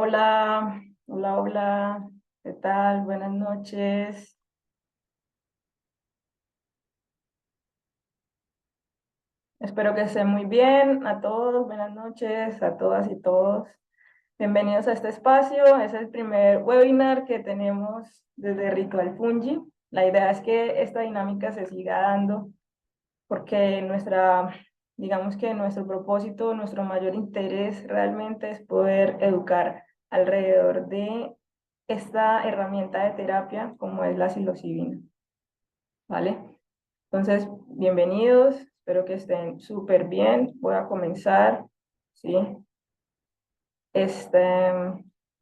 Hola, hola, hola, ¿qué tal? Buenas noches. Espero que estén muy bien a todos, buenas noches a todas y todos. Bienvenidos a este espacio, es el primer webinar que tenemos desde Ritual Fungi. La idea es que esta dinámica se siga dando porque digamos que nuestro propósito, nuestro mayor interés realmente es poder educar alrededor de esta herramienta de terapia como es la psilocibina, ¿vale? Entonces, bienvenidos, espero que estén súper bien. Voy a comenzar, ¿sí? Este,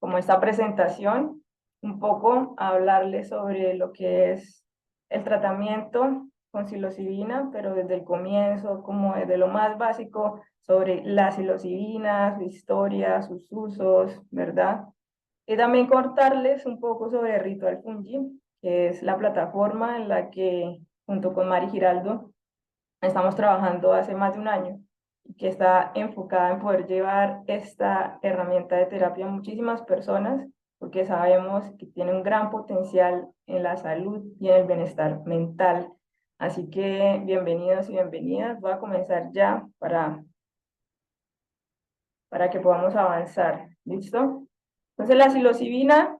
como esta presentación, un poco a hablarles sobre lo que es el tratamiento con psilocibina, pero desde el comienzo, como desde lo más básico, sobre la psilocibina, su historia, sus usos, ¿verdad? Y también contarles un poco sobre Ritual Fungi, que es la plataforma en la que, junto con Mari Giraldo, estamos trabajando hace más de un año y que está enfocada en poder llevar esta herramienta de terapia a muchísimas personas, porque sabemos que tiene un gran potencial en la salud y en el bienestar mental. Así que bienvenidos y bienvenidas. Voy a comenzar ya para que podamos avanzar. ¿Listo? Entonces, la psilocibina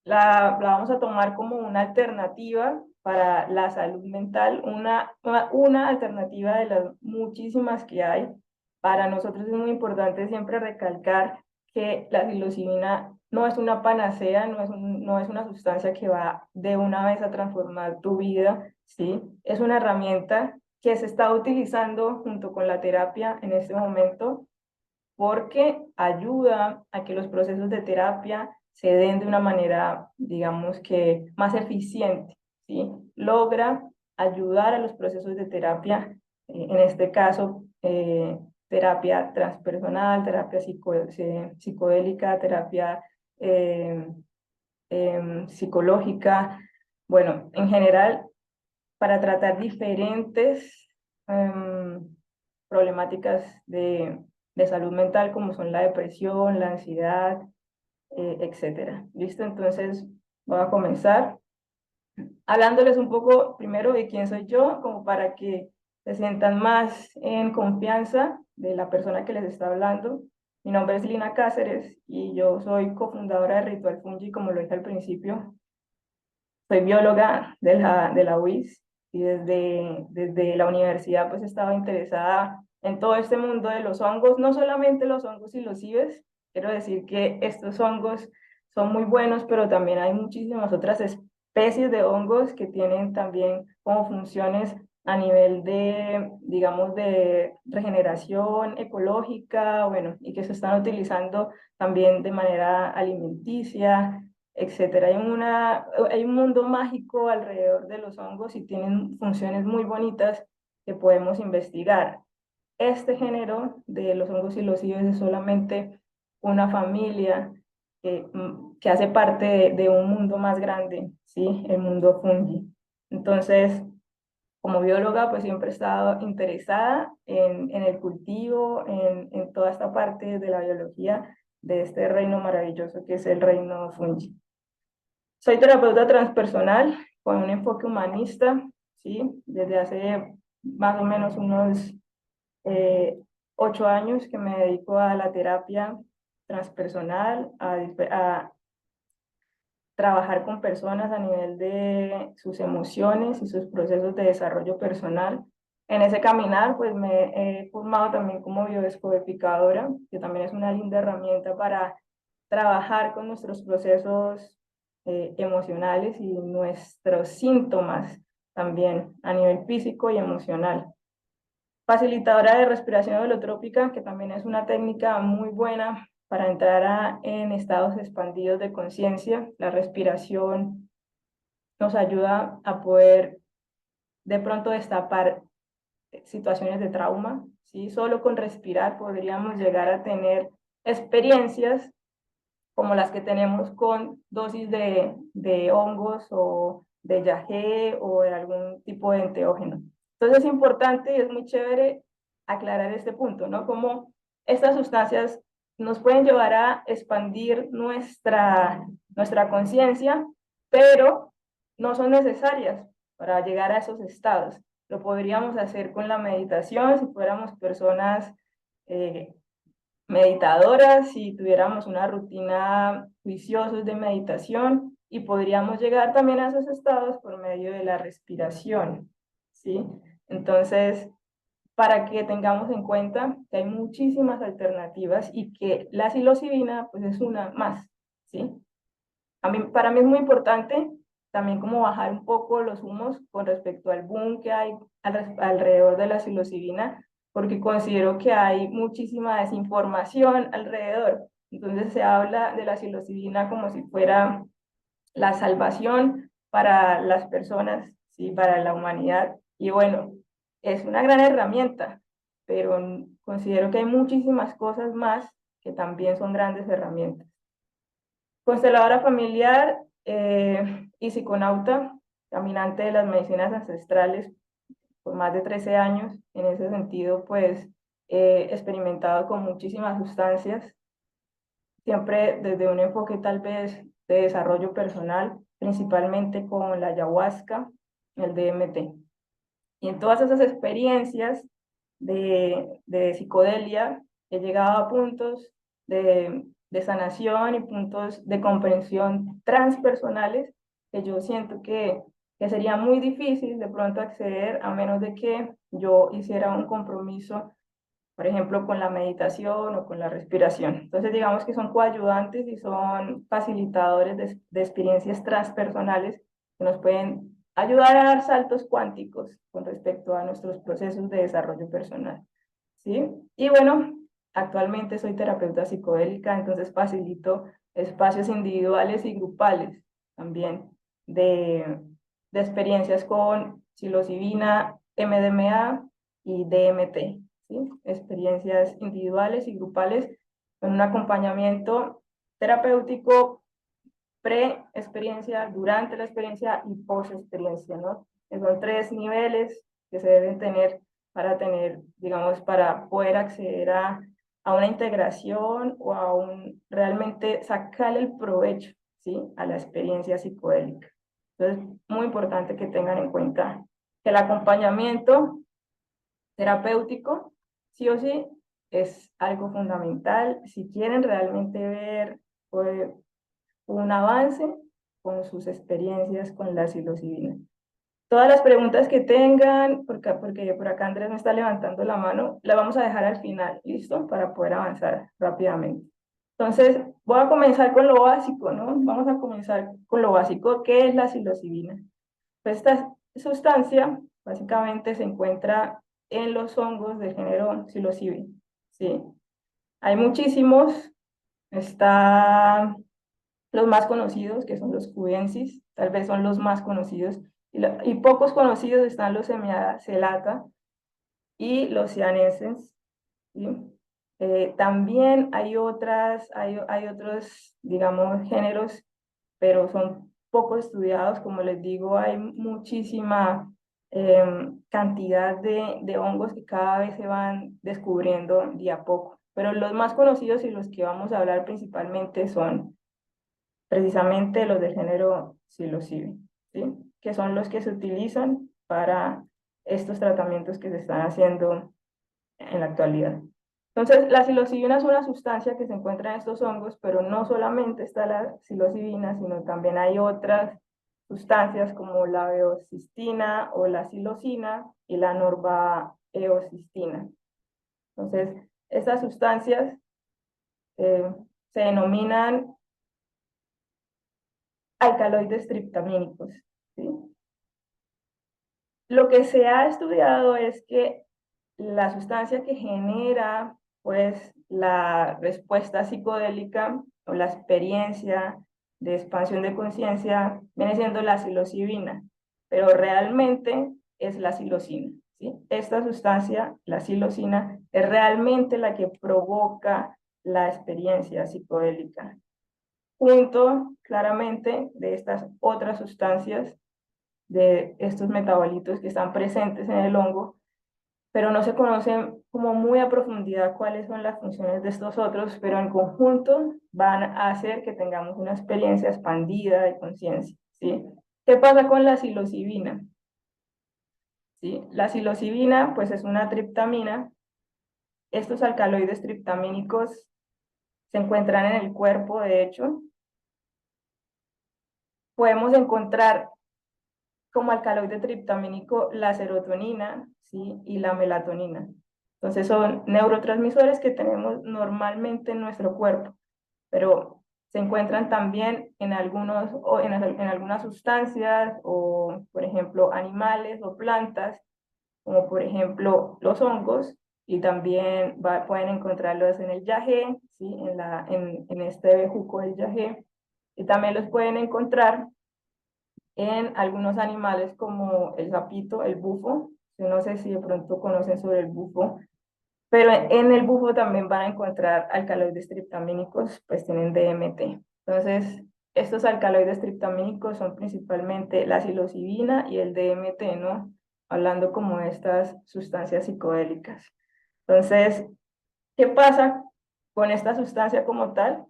la vamos a tomar como una alternativa para la salud mental, una alternativa de las muchísimas que hay. Para nosotros es muy importante siempre recalcar que la psilocibina no es una panacea, no es una sustancia que va de una vez a transformar tu vida, ¿sí? Es una herramienta que se está utilizando junto con la terapia en este momento porque ayuda a que los procesos de terapia se den de una manera, digamos que más eficiente, ¿sí? Logra ayudar a los procesos de terapia, en este caso, terapia transpersonal, terapia psicodélica, terapia eh, psicológica, bueno, en general, para tratar diferentes problemáticas de salud mental como son la depresión, la ansiedad, etcétera. ¿Listo? Entonces voy a comenzar hablándoles un poco primero de quién soy yo, como para que se sientan más en confianza de la persona que les está hablando. Mi nombre es Lina Cáceres y yo soy cofundadora de Ritual Fungi, como lo dije al principio. Soy bióloga de la UIS y desde la universidad pues he estado interesada en todo este mundo de los hongos, no solamente los hongos y los IBES, quiero decir que estos hongos son muy buenos, pero también hay muchísimas otras especies de hongos que tienen también como funciones a nivel de, digamos, de regeneración ecológica, bueno, y que se están utilizando también de manera alimenticia, etcétera. Hay un mundo mágico alrededor de los hongos y tienen funciones muy bonitas que podemos investigar. Este género de los hongos y los IBES es solamente una familia que hace parte de un mundo más grande, ¿sí? El mundo fungi. Entonces, como bióloga, pues siempre he estado interesada en el cultivo, en toda esta parte de la biología de este reino maravilloso que es el reino fungi. Soy terapeuta transpersonal con un enfoque humanista, ¿sí? Desde hace más o menos unos eh, 8 años que me dedico a la terapia transpersonal, a trabajar con personas a nivel de sus emociones y sus procesos de desarrollo personal. En ese caminar, pues me he formado también como biodescodificadora, que también es una linda herramienta para trabajar con nuestros procesos emocionales y nuestros síntomas también a nivel físico y emocional. Facilitadora de respiración holotrópica, que también es una técnica muy buena para entrar en estados expandidos de conciencia. La respiración nos ayuda a poder de pronto destapar situaciones de trauma, ¿sí? Solo con respirar podríamos llegar a tener experiencias como las que tenemos con dosis de hongos o de yagé o de algún tipo de enteógeno. Entonces es importante y es muy chévere aclarar este punto, ¿no? Como estas sustancias nos pueden llevar a expandir nuestra conciencia, pero no son necesarias para llegar a esos estados. Lo podríamos hacer con la meditación si fuéramos personas meditadoras, si tuviéramos una rutina juiciosa de meditación, y podríamos llegar también a esos estados por medio de la respiración, ¿sí? Entonces, para que tengamos en cuenta que hay muchísimas alternativas y que la psilocibina pues es una más, ¿sí? Para mí es muy importante también como bajar un poco los humos con respecto al boom que hay alrededor de la psilocibina, porque considero que hay muchísima desinformación alrededor. Entonces se habla de la psilocibina como si fuera la salvación para las personas, ¿sí? Para la humanidad. Y bueno, es una gran herramienta, pero considero que hay muchísimas cosas más que también son grandes herramientas. Consteladora familiar y psiconauta, caminante de las medicinas ancestrales por más de 13 años. En ese sentido, pues he experimentado con muchísimas sustancias, siempre desde un enfoque tal vez de desarrollo personal, principalmente con la ayahuasca, el DMT. Y en todas esas experiencias de psicodelia he llegado a puntos de sanación y puntos de comprensión transpersonales que yo siento que sería muy difícil de pronto acceder a menos de que yo hiciera un compromiso, por ejemplo, con la meditación o con la respiración. Entonces, digamos que son coayudantes y son facilitadores de experiencias transpersonales que nos pueden ayudar a dar saltos cuánticos con respecto a nuestros procesos de desarrollo personal, ¿sí? Y bueno, actualmente soy terapeuta psicodélica, entonces facilito espacios individuales y grupales también de experiencias con psilocibina, MDMA y DMT, ¿sí? Experiencias individuales y grupales con un acompañamiento terapéutico pre-experiencia, durante la experiencia y post-experiencia, ¿no? Son 3 niveles que se deben tener, digamos, para poder acceder a una integración o a realmente sacar el provecho, ¿sí? A la experiencia psicodélica. Entonces, muy importante que tengan en cuenta que el acompañamiento terapéutico, sí o sí, es algo fundamental si quieren realmente ver pues, un avance con sus experiencias con la psilocibina. Todas las preguntas que tengan, porque por acá Andrés me está levantando la mano, las vamos a dejar al final, ¿listo? Para poder avanzar rápidamente. Entonces, voy a comenzar con lo básico, ¿no? Vamos a comenzar con lo básico, ¿qué es la psilocibina? Pues esta sustancia básicamente se encuentra en los hongos del género psilocibe, ¿sí? Hay muchísimos, está los más conocidos, que son los cubensis, tal vez son los más conocidos, y pocos conocidos están los semiacelata y los cianeses, ¿sí? También hay otros, digamos, géneros, pero son poco estudiados, como les digo, hay muchísima cantidad de hongos que cada vez se van descubriendo de a poco, pero los más conocidos y los que vamos a hablar principalmente son precisamente los del género psilocibe, ¿sí? Que son los que se utilizan para estos tratamientos que se están haciendo en la actualidad. Entonces, la psilocibina es una sustancia que se encuentra en estos hongos, pero no solamente está la psilocibina, sino también hay otras sustancias como la eocistina o la psilocina y la norvaeocistina. Entonces, estas sustancias se denominan alcaloides triptamínicos, ¿sí? Lo que se ha estudiado es que la sustancia que genera pues la respuesta psicodélica o la experiencia de expansión de conciencia viene siendo la psilocibina, pero realmente es la psilocina, ¿sí? Esta sustancia, la psilocina, es realmente la que provoca la experiencia psicodélica, junto claramente de estas otras sustancias, de estos metabolitos que están presentes en el hongo, pero no se conocen como muy a profundidad cuáles son las funciones de estos otros, pero en conjunto van a hacer que tengamos una experiencia expandida de conciencia, ¿sí? ¿Qué pasa con la psilocibina? ¿Sí? La psilocibina, pues es una triptamina. Estos alcaloides triptamínicos se encuentran en el cuerpo, de hecho. Podemos encontrar como alcaloide triptamínico la serotonina, ¿sí? Y la melatonina. Entonces son neurotransmisores que tenemos normalmente en nuestro cuerpo, pero se encuentran también en algunas sustancias o, por ejemplo, animales o plantas, como por ejemplo los hongos, y también pueden encontrarlos en el yagé, ¿sí? En este bejuco del yagé, y también los pueden encontrar en algunos animales como el sapito, el bufo. Yo no sé si de pronto conocen sobre el bufo, pero en el bufo también van a encontrar alcaloides triptamínicos, pues tienen DMT. Entonces, estos alcaloides triptamínicos son principalmente la psilocibina y el DMT, ¿no? Hablando como de estas sustancias psicodélicas. Entonces, ¿qué pasa con esta sustancia como tal?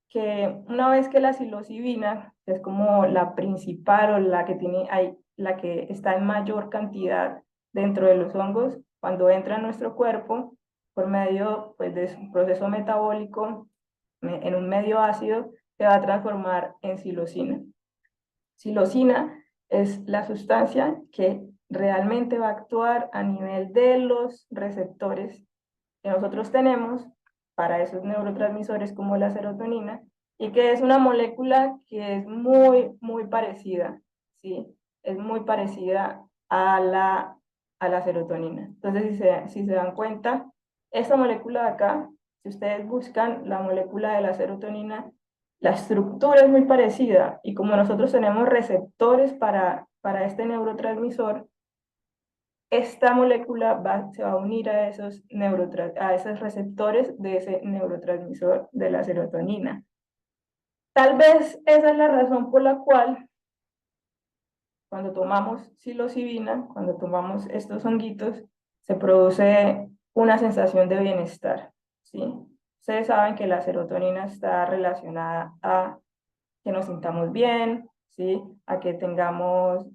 Que una vez que la psilocibina, que es como la principal o la que la que está en mayor cantidad dentro de los hongos, cuando entra a nuestro cuerpo por medio pues, de su proceso metabólico en un medio ácido, se va a transformar en psilocina. Psilocina es la sustancia que realmente va a actuar a nivel de los receptores que nosotros tenemos para esos neurotransmisores como la serotonina, y que es una molécula que es muy parecida, ¿sí? Es muy parecida a la serotonina. Entonces, si se dan cuenta, esta molécula de acá, si ustedes buscan la molécula de la serotonina, la estructura es muy parecida, y como nosotros tenemos receptores para este neurotransmisor, esta molécula se va a unir a a esos receptores de ese neurotransmisor de la serotonina. Tal vez esa es la razón por la cual cuando tomamos psilocibina, cuando tomamos estos honguitos, se produce una sensación de bienestar, ¿sí? Ustedes saben que la serotonina está relacionada a que nos sintamos bien, ¿sí? A que tengamos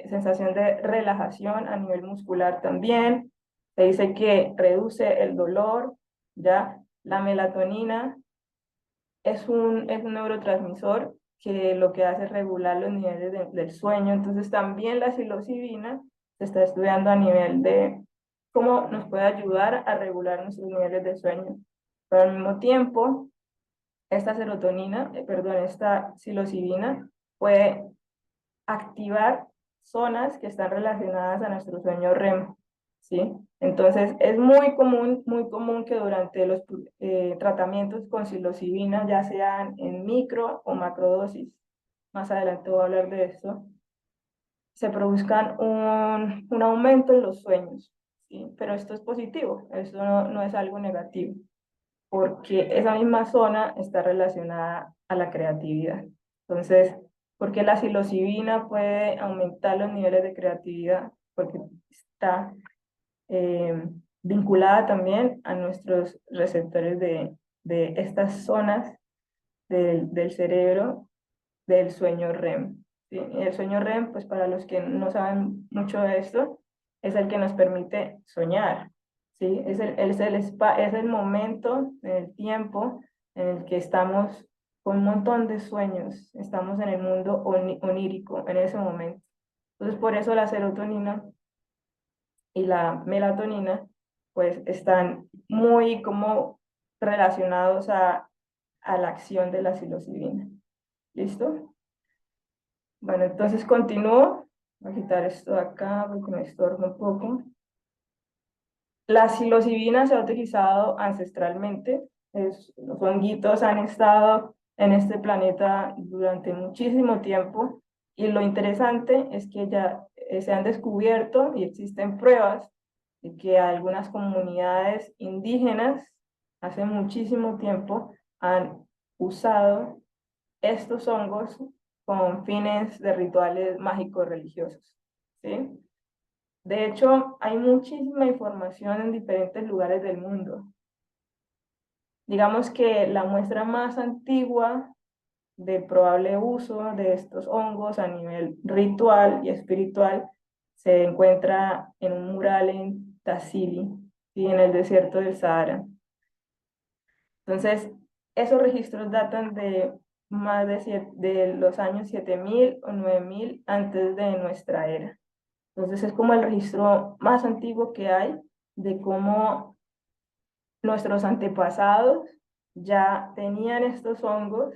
sensación de relajación a nivel muscular también. Se dice que reduce el dolor, ¿ya? La melatonina es un neurotransmisor que lo que hace es regular los niveles del sueño. Entonces también la psilocibina se está estudiando a nivel de cómo nos puede ayudar a regular nuestros niveles de sueño. Pero al mismo tiempo, esta serotonina, perdón, esta psilocibina puede activar zonas que están relacionadas a nuestro sueño REM, ¿sí? Entonces, es muy común que durante los tratamientos con psilocibina, ya sean en micro o macrodosis, más adelante voy a hablar de esto, se produzcan un aumento en los sueños, ¿sí? Pero esto es positivo, esto no es algo negativo, porque esa misma zona está relacionada a la creatividad. Entonces, ¿por qué la psilocibina puede aumentar los niveles de creatividad? Porque está eh, vinculada también a nuestros receptores de estas zonas del cerebro del sueño REM. ¿Sí? El sueño REM, pues para los que no saben mucho de esto, es el que nos permite soñar, ¿sí? Es el momento, el tiempo en el que estamos con un montón de sueños, estamos en el mundo onírico en ese momento. Entonces, por eso la serotonina y la melatonina, pues están muy como relacionados a la acción de la psilocibina. ¿Listo? Bueno, entonces continúo. Voy a quitar esto de acá porque me estorba un poco. La psilocibina se ha utilizado ancestralmente. Los honguitos han estado en este planeta durante muchísimo tiempo, y lo interesante es que ya se han descubierto y existen pruebas de que algunas comunidades indígenas hace muchísimo tiempo han usado estos hongos con fines de rituales mágicos religiosos, ¿sí? De hecho, hay muchísima información en diferentes lugares del mundo. Digamos que la muestra más antigua del probable uso de estos hongos a nivel ritual y espiritual se encuentra en un mural en Tassili, y en el desierto del Sahara. Entonces, esos registros datan de más de los años 7000 o 9000 antes de nuestra era. Entonces, es como el registro más antiguo que hay de cómo nuestros antepasados ya tenían estos hongos,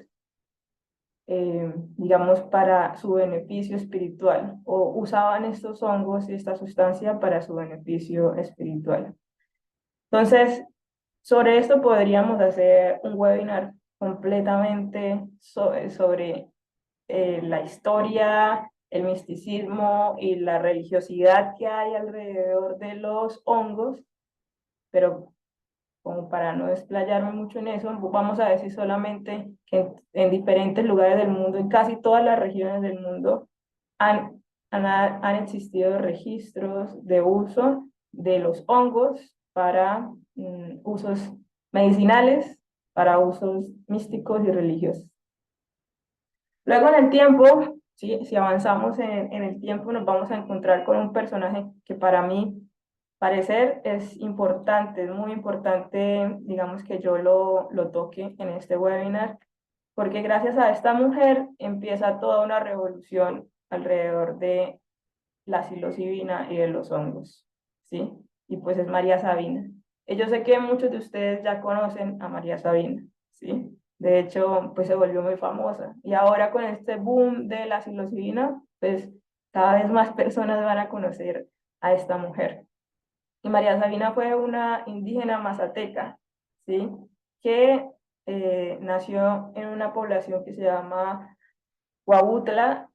digamos, para su beneficio espiritual, o usaban estos hongos y esta sustancia para su beneficio espiritual. Entonces, sobre esto podríamos hacer un webinar completamente sobre la historia, el misticismo y la religiosidad que hay alrededor de los hongos, pero como para no desplayarme mucho en eso, vamos a decir solamente que en diferentes lugares del mundo, en casi todas las regiones del mundo, han existido registros de uso de los hongos para usos medicinales, para usos místicos y religiosos. Luego en el tiempo, ¿sí? Si avanzamos en el tiempo, nos vamos a encontrar con un personaje que para mí parecer es importante, es muy importante, digamos, que yo lo toque en este webinar, porque gracias a esta mujer empieza toda una revolución alrededor de la psilocibina y de los hongos, ¿sí? Y pues es María Sabina. Y yo sé que muchos de ustedes ya conocen a María Sabina, ¿sí? De hecho, pues se volvió muy famosa. Y ahora con este boom de la psilocibina, pues cada vez más personas van a conocer a esta mujer. Y María Sabina fue una indígena mazateca, ¿sí? Que nació en una población que se llama Huautla,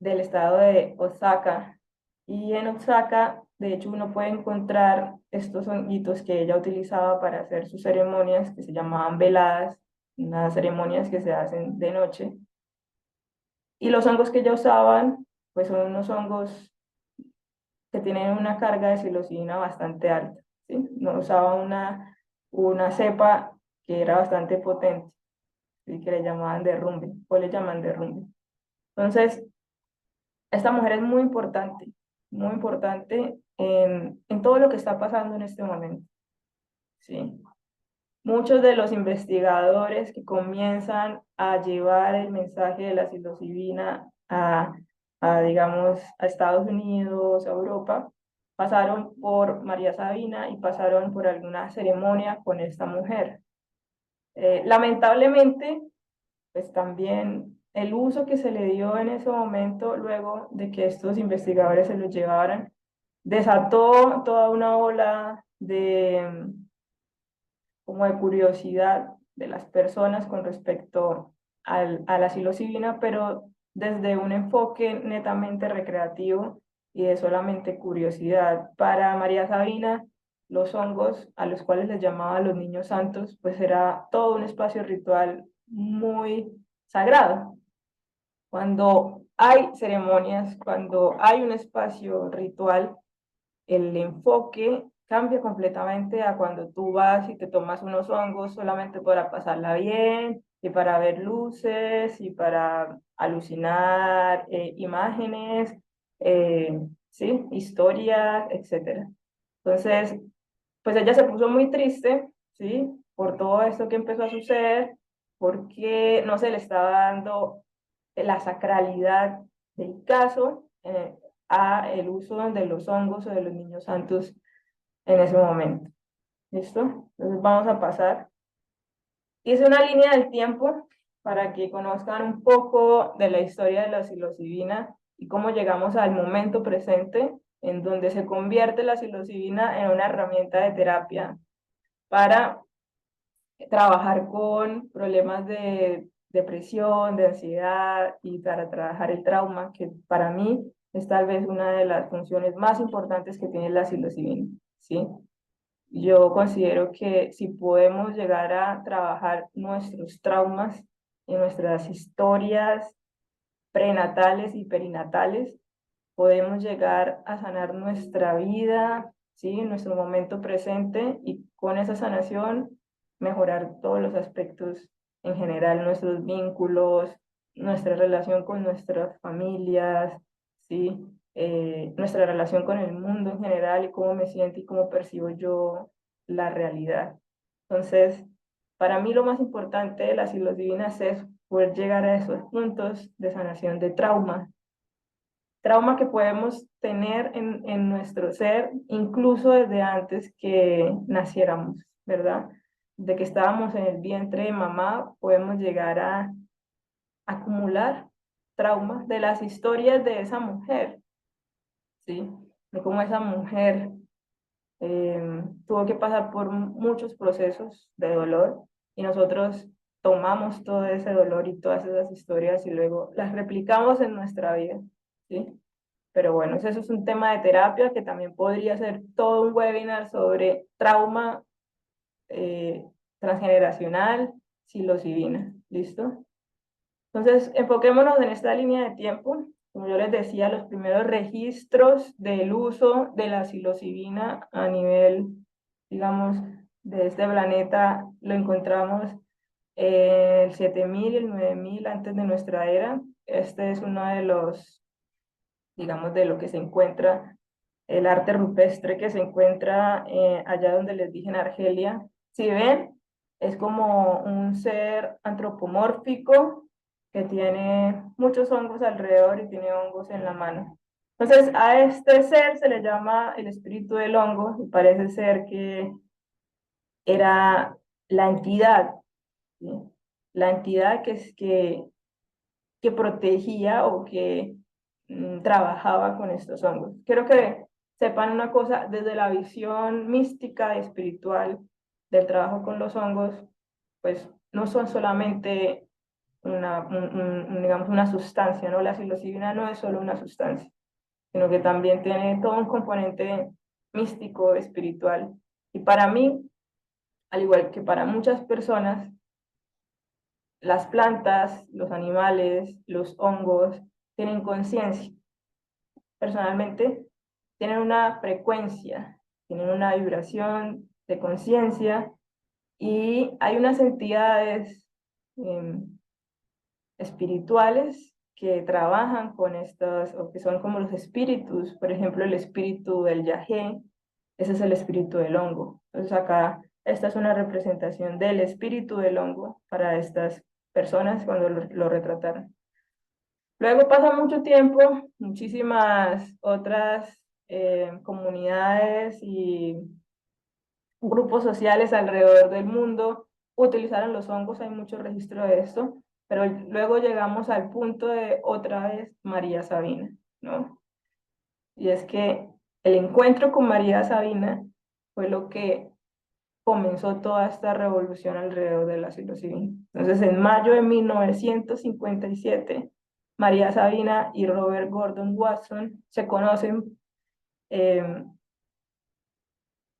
del estado de Osaka. Y en Osaka, de hecho, uno puede encontrar estos honguitos que ella utilizaba para hacer sus ceremonias, que se llamaban veladas, unas ceremonias que se hacen de noche. Y los hongos que ella usaban, pues son unos hongos que tienen una carga de psilocibina bastante alta, ¿sí? No usaba una cepa que era bastante potente, ¿sí? Que le llamaban derrumbe, o le llaman derrumbe. Entonces, esta mujer es muy importante en todo lo que está pasando en este momento, ¿sí? Muchos de los investigadores que comienzan a llevar el mensaje de la psilocibina digamos, a Estados Unidos, a Europa, pasaron por María Sabina y pasaron por alguna ceremonia con esta mujer. Lamentablemente, pues también el uso que se le dio en ese momento, luego de que estos investigadores se lo llevaran, desató toda una ola como de curiosidad de las personas con respecto a la psilocibina, pero desde un enfoque netamente recreativo y de solamente curiosidad. Para María Sabina, los hongos, a los cuales les llamaba los niños santos, pues era todo un espacio ritual muy sagrado. Cuando hay ceremonias, cuando hay un espacio ritual, el enfoque cambia completamente a cuando tú vas y te tomas unos hongos solamente para pasarla bien y para ver luces y para alucinar imágenes, ¿sí? Historias, etcétera. Entonces, pues ella se puso muy triste, ¿sí? Por todo esto que empezó a suceder, porque no se le estaba dando la sacralidad del caso a el uso de los hongos o de los niños santos en ese momento. ¿Listo? Entonces vamos a pasar. Hice una línea del tiempo para que conozcan un poco de la historia de la psilocibina y cómo llegamos al momento presente en donde se convierte la psilocibina en una herramienta de terapia para trabajar con problemas de depresión, de ansiedad y para trabajar el trauma, que para mí es tal vez una de las funciones más importantes que tiene la psilocibina, ¿sí? Yo considero que si podemos llegar a trabajar nuestros traumas y nuestras historias prenatales y perinatales, podemos llegar a sanar nuestra vida, ¿sí? Nuestro momento presente, y con esa sanación mejorar todos los aspectos en general, nuestros vínculos, nuestra relación con nuestras familias, ¿sí? Nuestra relación con el mundo en general y cómo me siento y cómo percibo yo la realidad. Entonces, para mí lo más importante de las psilocibinas es poder llegar a esos puntos de sanación de trauma que podemos tener en nuestro ser, incluso desde antes que naciéramos, ¿verdad? De que estábamos en el vientre de mamá, podemos llegar a acumular traumas de las historias de esa mujer, ¿sí? De cómo esa mujer tuvo que pasar por muchos procesos de dolor, y nosotros tomamos todo ese dolor y todas esas historias y luego las replicamos en nuestra vida, ¿sí? Pero bueno, eso es un tema de terapia que también podría ser todo un webinar sobre trauma eh, transgeneracional, psilocibina. ¿Listo? Entonces, enfoquémonos en esta línea de tiempo. Como yo les decía, los primeros registros del uso de la psilocibina a nivel, digamos, de este planeta lo encontramos el 7000 y el 9000 antes de nuestra era. Este es uno de los, digamos, de lo que se encuentra, el arte rupestre que se encuentra allá donde les dije en Argelia. Si ven, es como un ser antropomórfico que tiene muchos hongos alrededor y tiene hongos en la mano. Entonces, a este ser se le llama el espíritu del hongo, y parece ser que era la entidad, ¿sí? La entidad que protegía o que trabajaba con estos hongos. Quiero que sepan una cosa, desde la visión mística y espiritual del trabajo con los hongos, pues no son solamente digamos, una sustancia, ¿no? La psilocibina no es solo una sustancia, sino que también tiene todo un componente místico, espiritual. Y para mí, al igual que para muchas personas, las plantas, los animales, los hongos tienen conciencia. Personalmente, tienen una frecuencia, tienen una vibración de conciencia, y hay unas entidades eh, espirituales que trabajan con estas, o que son como los espíritus. Por ejemplo, el espíritu del yagé, ese es el espíritu del hongo. Entonces acá, esta es una representación del espíritu del hongo para estas personas cuando lo retrataron. Luego pasa mucho tiempo, muchísimas otras comunidades y grupos sociales alrededor del mundo utilizaron los hongos, hay mucho registro de esto, pero luego llegamos al punto de otra vez María Sabina, ¿no? Y es que el encuentro con María Sabina fue lo que comenzó toda esta revolución alrededor de la psilocibina. Entonces, en mayo de 1957, María Sabina y Robert Gordon Watson se conocen, eh,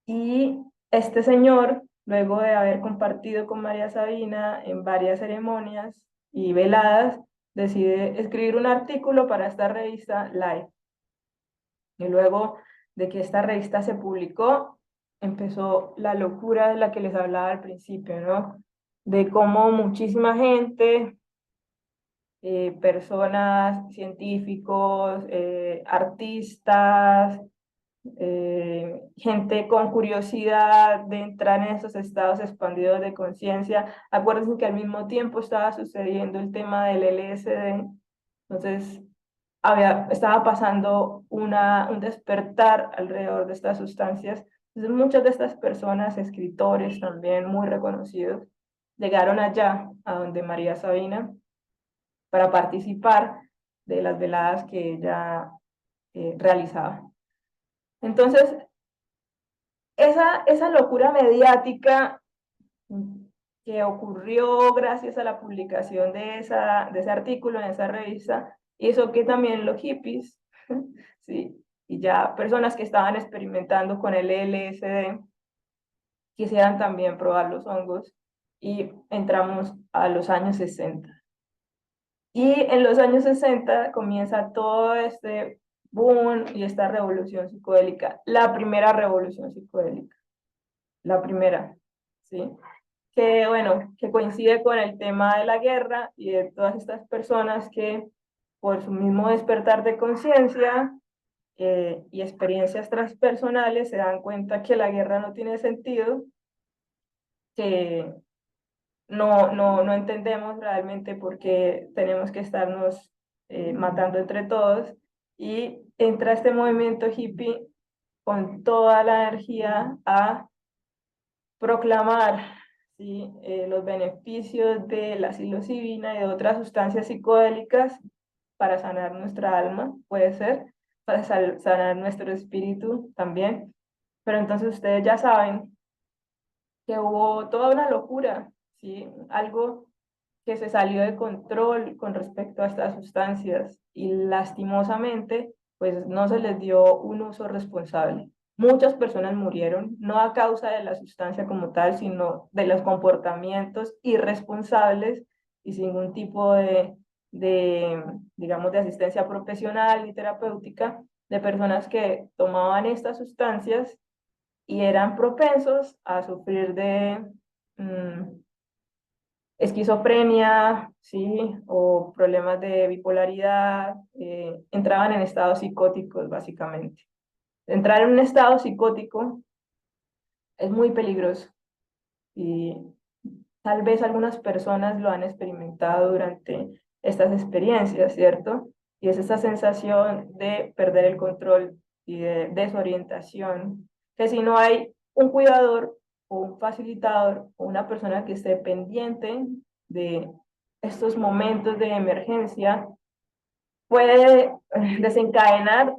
y este señor, luego de haber compartido con María Sabina en varias ceremonias y veladas, decide escribir un artículo para esta revista Life. Y luego de que esta revista se publicó, empezó la locura de la que les hablaba al principio, ¿no? De cómo muchísima gente, personas, científicos, artistas, gente con curiosidad de entrar en esos estados expandidos de conciencia. Acuérdense que al mismo tiempo estaba sucediendo el tema del LSD, entonces estaba pasando un despertar alrededor de estas sustancias. Entonces muchas de estas personas, escritores también muy reconocidos, llegaron allá, a donde María Sabina, para participar de las veladas que ella realizaba. Entonces, esa locura mediática que ocurrió gracias a la publicación de ese artículo en esa revista hizo que también los hippies, ¿sí? Y ya personas que estaban experimentando con el LSD quisieran también probar los hongos, y entramos a los años 60. Y en los años 60 comienza todo este boom y esta revolución psicodélica, la primera revolución psicodélica, la primera, ¿sí? Que bueno, que coincide con el tema de la guerra y de todas estas personas que por su mismo despertar de conciencia y experiencias transpersonales se dan cuenta que la guerra no tiene sentido, que no entendemos realmente por qué tenemos que estarnos matando entre todos, y entra este movimiento hippie con toda la energía a proclamar, ¿sí? Los beneficios de la psilocibina y de otras sustancias psicodélicas para sanar nuestra alma, puede ser, para sanar nuestro espíritu también. Pero entonces ustedes ya saben que hubo toda una locura, ¿sí? Algo que se salió de control con respecto a estas sustancias y lastimosamente, pues no se les dio un uso responsable. Muchas personas murieron, no a causa de la sustancia como tal, sino de los comportamientos irresponsables y sin ningún tipo de, digamos, de asistencia profesional y terapéutica de personas que tomaban estas sustancias y eran propensos a sufrir de esquizofrenia, ¿sí? O problemas de bipolaridad, entraban en estados psicóticos, básicamente. Entrar en un estado psicótico es muy peligroso y tal vez algunas personas lo han experimentado durante estas experiencias, ¿cierto? Y es esa sensación de perder el control y de desorientación, que si no hay un cuidador o un facilitador o una persona que esté pendiente de estos momentos de emergencia, puede desencadenar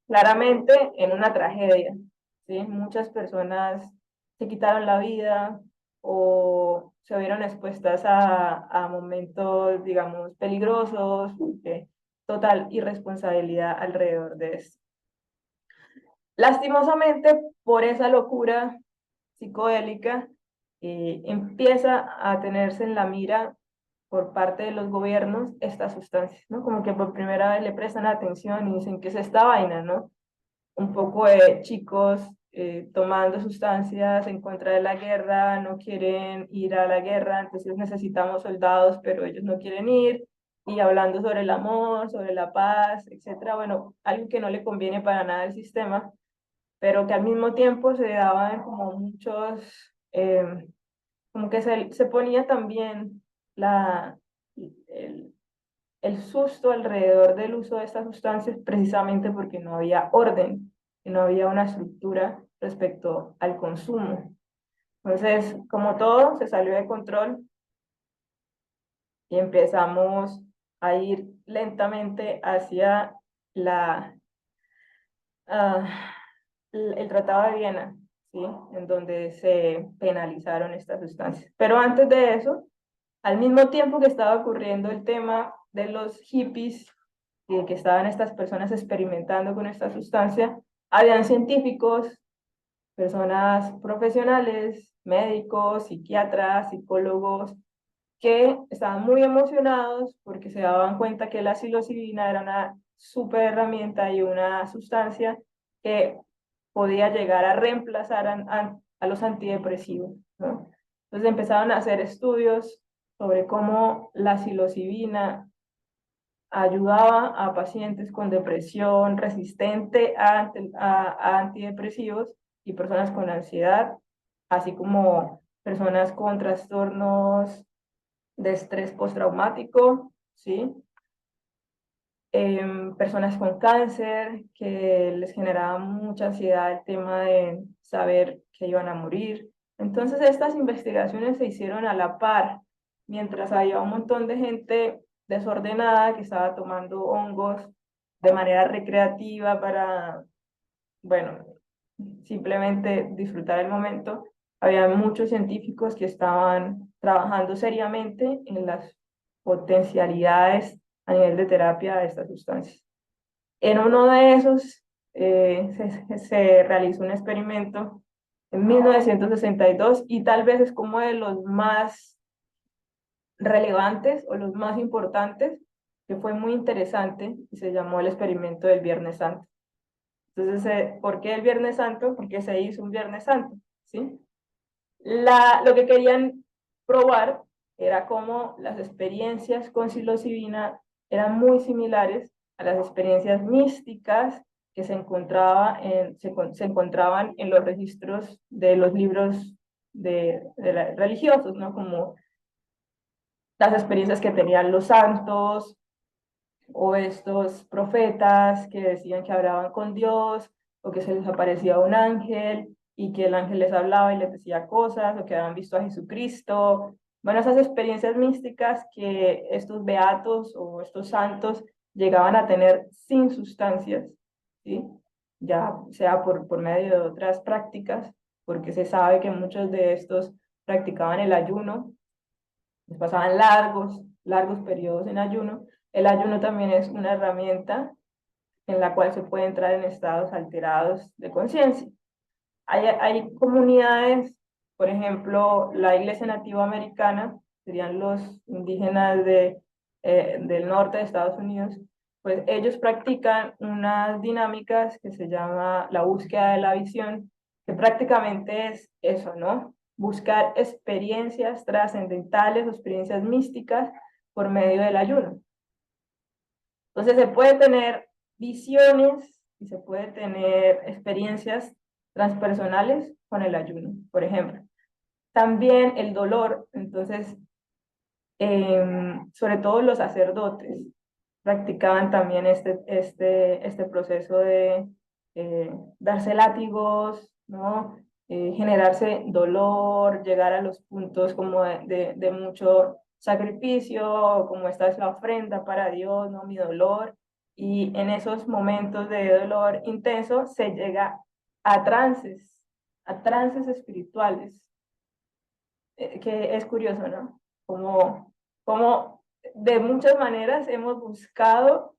claramente en una tragedia, ¿sí? Muchas personas se quitaron la vida o se vieron expuestas a momentos, digamos, peligrosos, total irresponsabilidad alrededor de esto. Lastimosamente, por esa locura psicodélica, empieza a tenerse en la mira por parte de los gobiernos estas sustancias, ¿no? Como que por primera vez le prestan atención y dicen, ¿qué es esta vaina, no? Un poco de chicos tomando sustancias en contra de la guerra, no quieren ir a la guerra, entonces necesitamos soldados, pero ellos no quieren ir, y hablando sobre el amor, sobre la paz, etcétera. Bueno, algo que no le conviene para nada al sistema, pero que al mismo tiempo se daban como muchos, como que se ponía también el, el susto alrededor del uso de estas sustancias precisamente porque no había orden y no había una estructura respecto al consumo. Entonces, como todo, se salió de control y empezamos a ir lentamente hacia la, uh, el Tratado de Viena, ¿sí? En donde se penalizaron estas sustancias. Pero antes de eso, al mismo tiempo que estaba ocurriendo el tema de los hippies, que estaban estas personas experimentando con esta sustancia, habían científicos, personas profesionales, médicos, psiquiatras, psicólogos, que estaban muy emocionados porque se daban cuenta que la psilocibina era una súper herramienta y una sustancia que podía llegar a reemplazar a los antidepresivos, ¿no? Entonces empezaron a hacer estudios sobre cómo la psilocibina ayudaba a pacientes con depresión resistente a antidepresivos y personas con ansiedad, así como personas con trastornos de estrés postraumático, ¿sí? Personas con cáncer, que les generaba mucha ansiedad el tema de saber que iban a morir. Entonces, estas investigaciones se hicieron a la par, mientras había un montón de gente desordenada que estaba tomando hongos de manera recreativa para, bueno, simplemente disfrutar el momento. Había muchos científicos que estaban trabajando seriamente en las potencialidades a nivel de terapia de estas sustancias. En uno de esos se realizó un experimento en 1962 y tal vez es como de los más relevantes o los más importantes, que fue muy interesante y se llamó el experimento del Viernes Santo. Entonces, ¿por qué el Viernes Santo? Porque se hizo un Viernes Santo, ¿sí? Lo que querían probar era cómo las experiencias con psilocibina eran muy similares a las experiencias místicas que se encontraban en los registros de los libros religiosos, ¿no? Como las experiencias que tenían los santos o estos profetas que decían que hablaban con Dios o que se les aparecía un ángel y que el ángel les hablaba y les decía cosas o que habían visto a Jesucristo. Bueno, esas experiencias místicas que estos beatos o estos santos llegaban a tener sin sustancias, ¿sí? Ya sea por medio de otras prácticas, porque se sabe que muchos de estos practicaban el ayuno, pasaban largos periodos en ayuno. El ayuno también es una herramienta en la cual se puede entrar en estados alterados de conciencia. Hay comunidades, por ejemplo, la Iglesia Nativa Americana, serían los indígenas del norte de Estados Unidos, pues ellos practican unas dinámicas que se llama la búsqueda de la visión, que prácticamente es eso, ¿no? Buscar experiencias trascendentales o experiencias místicas por medio del ayuno. Entonces se puede tener visiones y se puede tener experiencias transpersonales con el ayuno, por ejemplo. También el dolor, entonces, sobre todo los sacerdotes practicaban también este proceso de darse látigos, ¿no? Generarse dolor, llegar a los puntos como de mucho sacrificio, como esta es la ofrenda para Dios, ¿no? Mi dolor. Y en esos momentos de dolor intenso se llega a trances espirituales, que es curioso, ¿no? Como de muchas maneras hemos buscado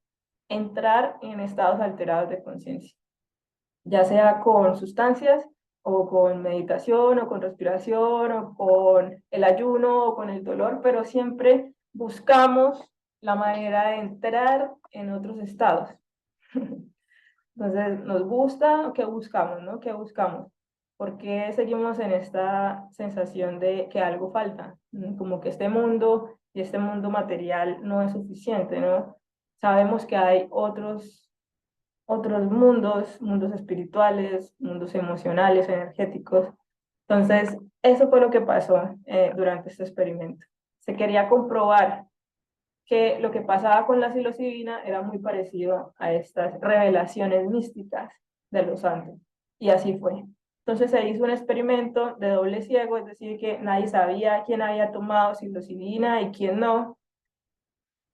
entrar en estados alterados de conciencia, ya sea con sustancias o con meditación o con respiración o con el ayuno o con el dolor, pero siempre buscamos la manera de entrar en otros estados. Entonces, ¿nos gusta? ¿Qué buscamos, no? ¿Qué buscamos? ¿Por qué seguimos en esta sensación de que algo falta? Como que este mundo y este mundo material no es suficiente, ¿no? Sabemos que hay otros mundos espirituales, mundos emocionales, energéticos. Entonces, eso fue lo que pasó durante este experimento. Se quería comprobar que lo que pasaba con la psilocibina era muy parecido a estas revelaciones místicas de los santos. Y así fue. Entonces se hizo un experimento de doble ciego, es decir, que nadie sabía quién había tomado psilocibina y quién no,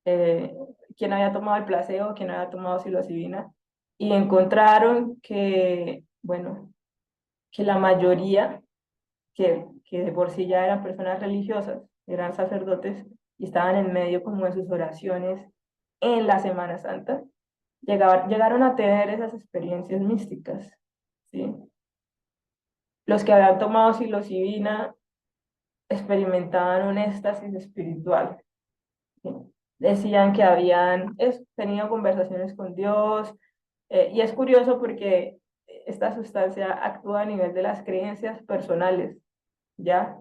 eh, quién había tomado el placebo, quién había tomado psilocibina. Y encontraron que, bueno, que la mayoría, que de por sí ya eran personas religiosas, eran sacerdotes, y estaban en medio como de sus oraciones en la Semana Santa, llegaron a tener esas experiencias místicas, ¿sí? Los que habían tomado psilocibina experimentaban un éxtasis espiritual, ¿sí? Decían que habían tenido conversaciones con Dios, y es curioso porque esta sustancia actúa a nivel de las creencias personales, ¿ya?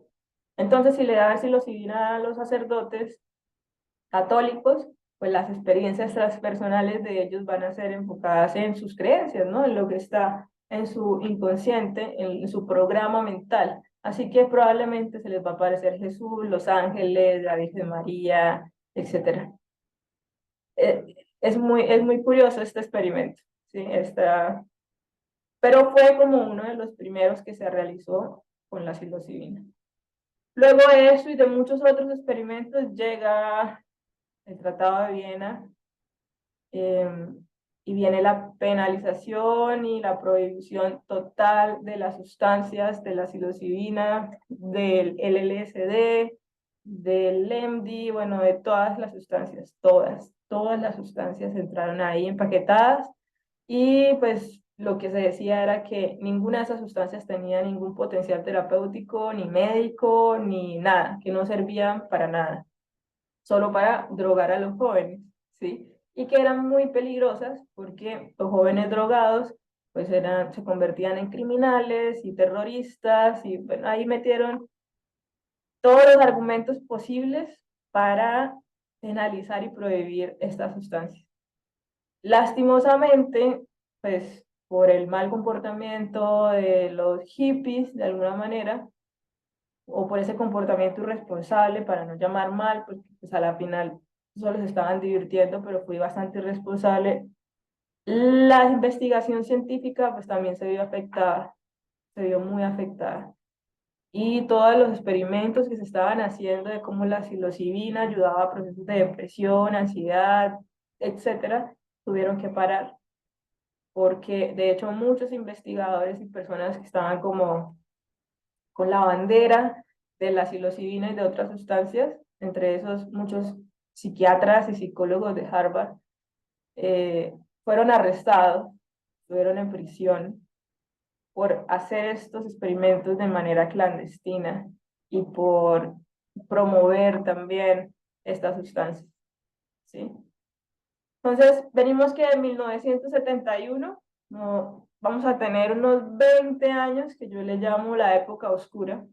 Entonces, si le da psilocibina a los sacerdotes católicos, pues las experiencias transpersonales de ellos van a ser enfocadas en sus creencias, ¿no? En lo que está en su inconsciente, en su programa mental. Así que probablemente se les va a aparecer Jesús, los ángeles, la Virgen María, etcétera. Es muy curioso este experimento, ¿sí? Pero fue como uno de los primeros que se realizó con la psilocibina. Luego de eso y de muchos otros experimentos llega el Tratado de Viena, eh, y viene la penalización y la prohibición total de las sustancias, de la psilocibina, del LSD, del MD, bueno, de todas las sustancias, todas las sustancias entraron ahí empaquetadas, y pues lo que se decía era que ninguna de esas sustancias tenía ningún potencial terapéutico, ni médico, ni nada, que no servían para nada, solo para drogar a los jóvenes, ¿sí? Y que eran muy peligrosas porque los jóvenes drogados pues se convertían en criminales y terroristas y bueno, ahí metieron todos los argumentos posibles para penalizar y prohibir estas sustancias. Lastimosamente, pues por el mal comportamiento de los hippies, de alguna manera, o por ese comportamiento irresponsable, para no llamar mal, porque pues a la final solo se estaban divirtiendo, pero fui bastante irresponsable, la investigación científica pues también se vio afectada, se vio muy afectada. Y todos los experimentos que se estaban haciendo de cómo la psilocibina ayudaba a procesos de depresión, ansiedad, etcétera, tuvieron que parar, porque de hecho muchos investigadores y personas que estaban como con la bandera de la psilocibina y de otras sustancias, entre esos muchos psiquiatras y psicólogos de Harvard, eh, fueron arrestados, estuvieron en prisión por hacer estos experimentos de manera clandestina y por promover también estas sustancias, ¿sí? Entonces, venimos que en 1971 no, vamos a tener unos 20 años que yo le llamo la época oscura.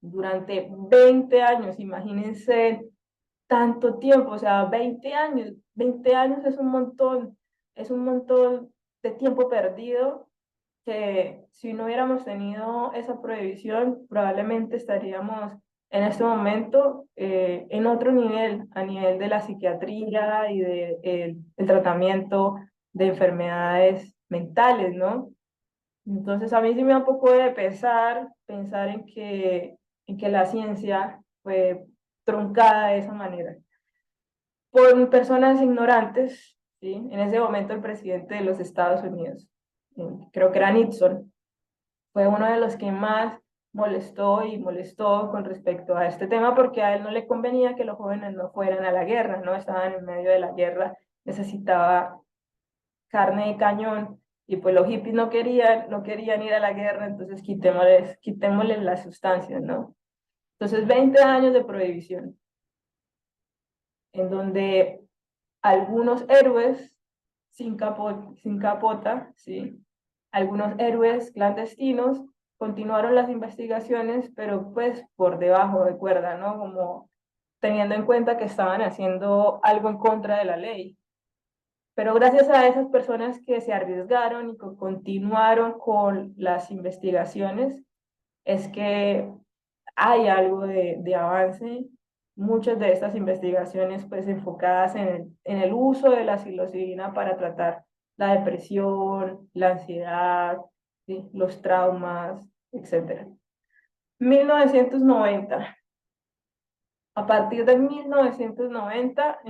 Durante 20 años, imagínense tanto tiempo, o sea, 20 años es un montón de tiempo perdido que si no hubiéramos tenido esa prohibición, probablemente estaríamos en este momento en otro nivel, a nivel de la psiquiatría y de, el tratamiento de enfermedades mentales, ¿no? Entonces a mí sí me da un poco de pesar pensar en que la ciencia fue truncada de esa manera por personas ignorantes, ¿sí? En ese momento el presidente de los Estados Unidos, creo que era Nixon, fue uno de los que más molestó y molestó con respecto a este tema porque a él no le convenía que los jóvenes no fueran a la guerra, no estaban en medio de la guerra, necesitaba carne de cañón y pues los hippies no querían ir a la guerra, entonces quitémosles las sustancias, ¿no? Entonces 20 años de prohibición, en donde algunos héroes sin capota, ¿sí? Algunos héroes clandestinos continuaron las investigaciones, pero pues por debajo de cuerda, ¿no? Como teniendo en cuenta que estaban haciendo algo en contra de la ley. Pero gracias a esas personas que se arriesgaron y que continuaron con las investigaciones, es que hay algo de avance. Muchas de estas investigaciones pues enfocadas en el uso de la psilocibina para tratar la depresión, la ansiedad, ¿sí? Los traumas, etc. 1990. A partir de 1990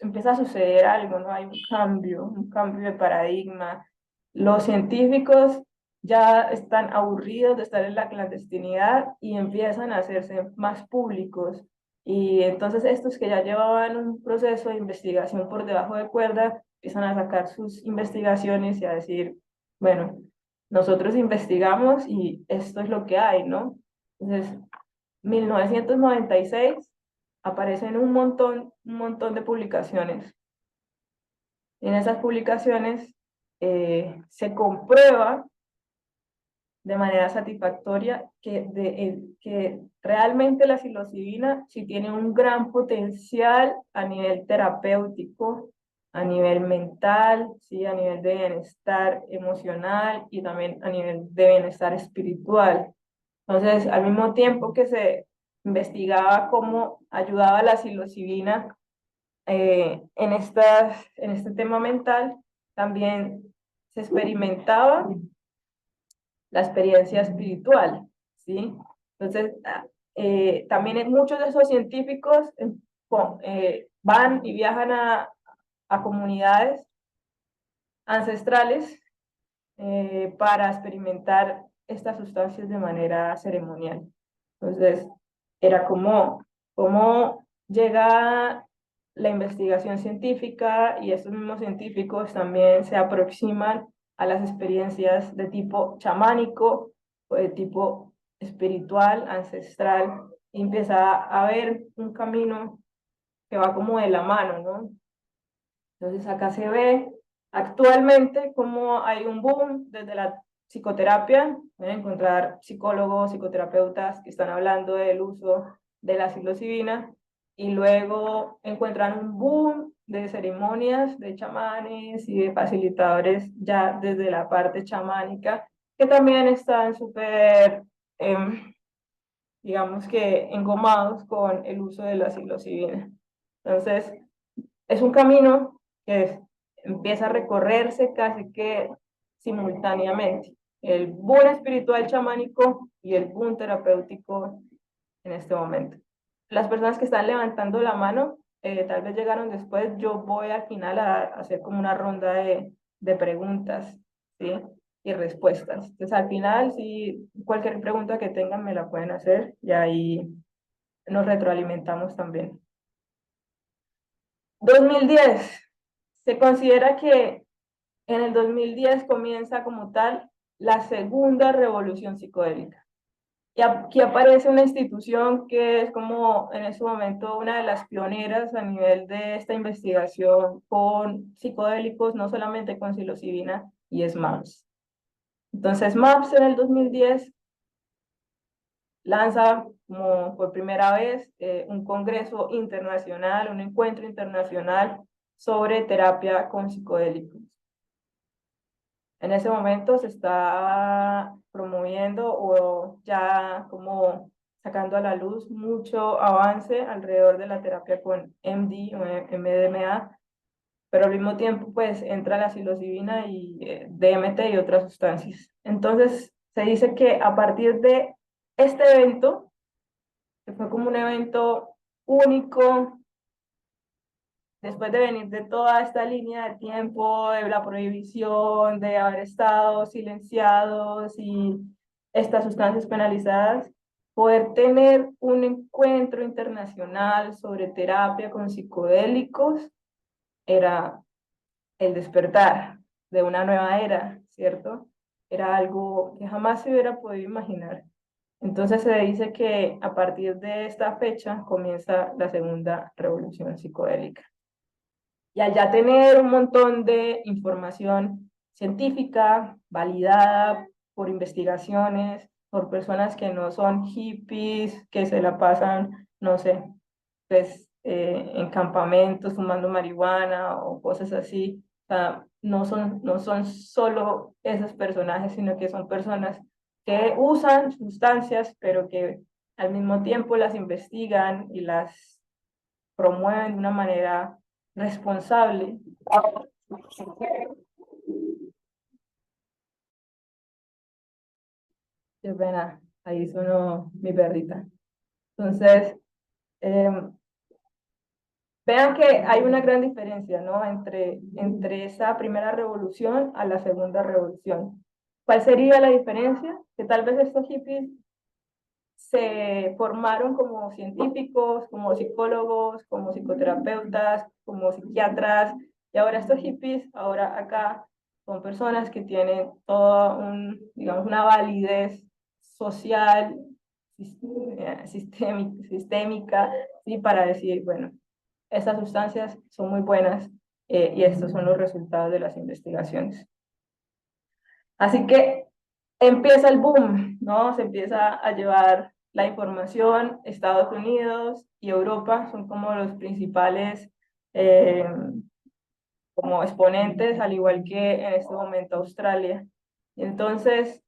empieza a suceder algo, ¿no? Hay un cambio de paradigma. Los científicos ya están aburridos de estar en la clandestinidad y empiezan a hacerse más públicos. Y entonces estos que ya llevaban un proceso de investigación por debajo de cuerda, empiezan a sacar sus investigaciones y a decir, bueno, nosotros investigamos y esto es lo que hay, ¿no? Entonces, 1996 aparecen un montón de publicaciones. En esas publicaciones se comprueba de manera satisfactoria que realmente la psilocibina sí tiene un gran potencial a nivel terapéutico, a nivel mental, ¿sí? A nivel de bienestar emocional y también a nivel de bienestar espiritual. Entonces, al mismo tiempo que se investigaba cómo ayudaba la psilocibina en este tema mental, también se experimentaba la experiencia espiritual, ¿sí? Entonces, también muchos de esos científicos van y viajan a comunidades ancestrales para experimentar estas sustancias de manera ceremonial. Entonces, era como llega la investigación científica y estos mismos científicos también se aproximan a las experiencias de tipo chamánico o de tipo espiritual, ancestral, y empieza a haber un camino que va como de la mano, ¿no? Entonces acá se ve actualmente cómo hay un boom desde la psicoterapia. Pueden encontrar psicólogos, psicoterapeutas que están hablando del uso de la psilocibina y luego encuentran un boom de ceremonias de chamanes y de facilitadores ya desde la parte chamánica que también están súper, digamos que engomados con el uso de la psilocibina. Entonces, es un camino que empieza a recorrerse casi que simultáneamente. El boom espiritual chamánico y el boom terapéutico en este momento. Las personas que están levantando la mano, tal vez llegaron después, yo voy al final a hacer como una ronda de preguntas, ¿sí? Y respuestas. Entonces al final, si cualquier pregunta que tengan me la pueden hacer y ahí nos retroalimentamos también. 2010. Se considera que en el 2010 comienza como tal la segunda revolución psicodélica. Y aquí aparece una institución que es como en ese momento una de las pioneras a nivel de esta investigación con psicodélicos, no solamente con psilocibina, y es MAPS. Entonces MAPS en el 2010 lanza como por primera vez un congreso internacional, un encuentro internacional sobre terapia con psicodélicos. En ese momento se está promoviendo o ya como sacando a la luz mucho avance alrededor de la terapia con MD o MDMA, pero al mismo tiempo pues entra la psilocibina y DMT y otras sustancias. Entonces se dice que a partir de este evento, que fue como un evento único, después de venir de toda esta línea de tiempo, de la prohibición, de haber estado silenciados y estas sustancias penalizadas, poder tener un encuentro internacional sobre terapia con psicodélicos era el despertar de una nueva era, ¿cierto? Era algo que jamás se hubiera podido imaginar. Entonces se dice que a partir de esta fecha comienza la segunda revolución psicodélica. Y al ya tener un montón de información científica, validada por investigaciones, por personas que no son hippies, que se la pasan, no sé, pues en campamentos fumando marihuana o cosas así. O sea, no son solo esos personajes, sino que son personas que usan sustancias, pero que al mismo tiempo las investigan y las promueven de una manera responsable. Qué pena, ahí sonó mi perrita. Entonces, eh, vean que hay una gran diferencia, ¿no? Entre esa primera revolución a la segunda revolución. ¿Cuál sería la diferencia? Que tal vez estos hippies se formaron como científicos, como psicólogos, como psicoterapeutas, como psiquiatras, y ahora estos hippies, ahora acá, son personas que tienen toda digamos, una validez social, sistémica, ¿sí? Para decir, bueno, estas sustancias son muy buenas y estos son los resultados de las investigaciones. Así que empieza el boom, ¿no? Se empieza a llevar la información. Estados Unidos y Europa son como los principales eh, como exponentes, al igual que en este momento Australia. Entonces,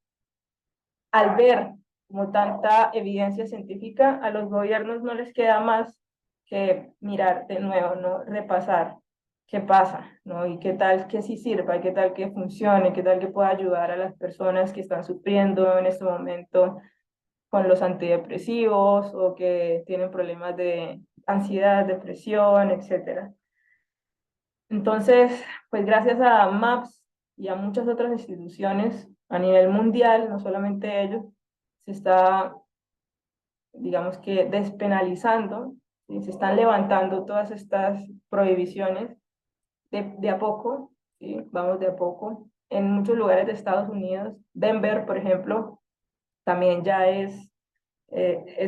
al ver como tanta evidencia científica, a los gobiernos no les queda más que mirar de nuevo, ¿no? Repasar qué pasa, ¿no? Y qué tal que sí sirva, y qué tal que funcione, qué tal que pueda ayudar a las personas que están sufriendo en este momento con los antidepresivos o que tienen problemas de ansiedad, depresión, etcétera. Entonces, pues gracias a MAPS y a muchas otras instituciones a nivel mundial, no solamente ellos, se está, digamos que, despenalizando, ¿sí? Se están levantando todas estas prohibiciones de a poco, ¿sí? Vamos de a poco. En muchos lugares de Estados Unidos, Denver, por ejemplo, también ya es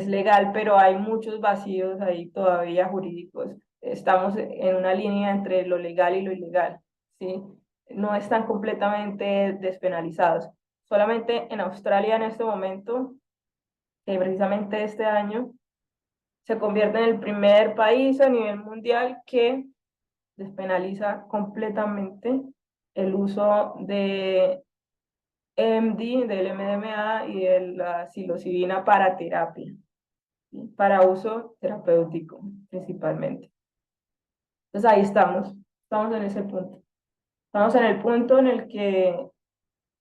legal, pero hay muchos vacíos ahí todavía jurídicos. estamos en una línea entre lo legal y lo ilegal, ¿sí? No están completamente despenalizados. Solamente en Australia en este momento, que precisamente este año, se convierte en el primer país a nivel mundial que despenaliza completamente el uso de MD, del MDMA y de la psilocibina para terapia, ¿sí? Para uso terapéutico principalmente. Entonces ahí estamos en ese punto. Estamos en el punto en el que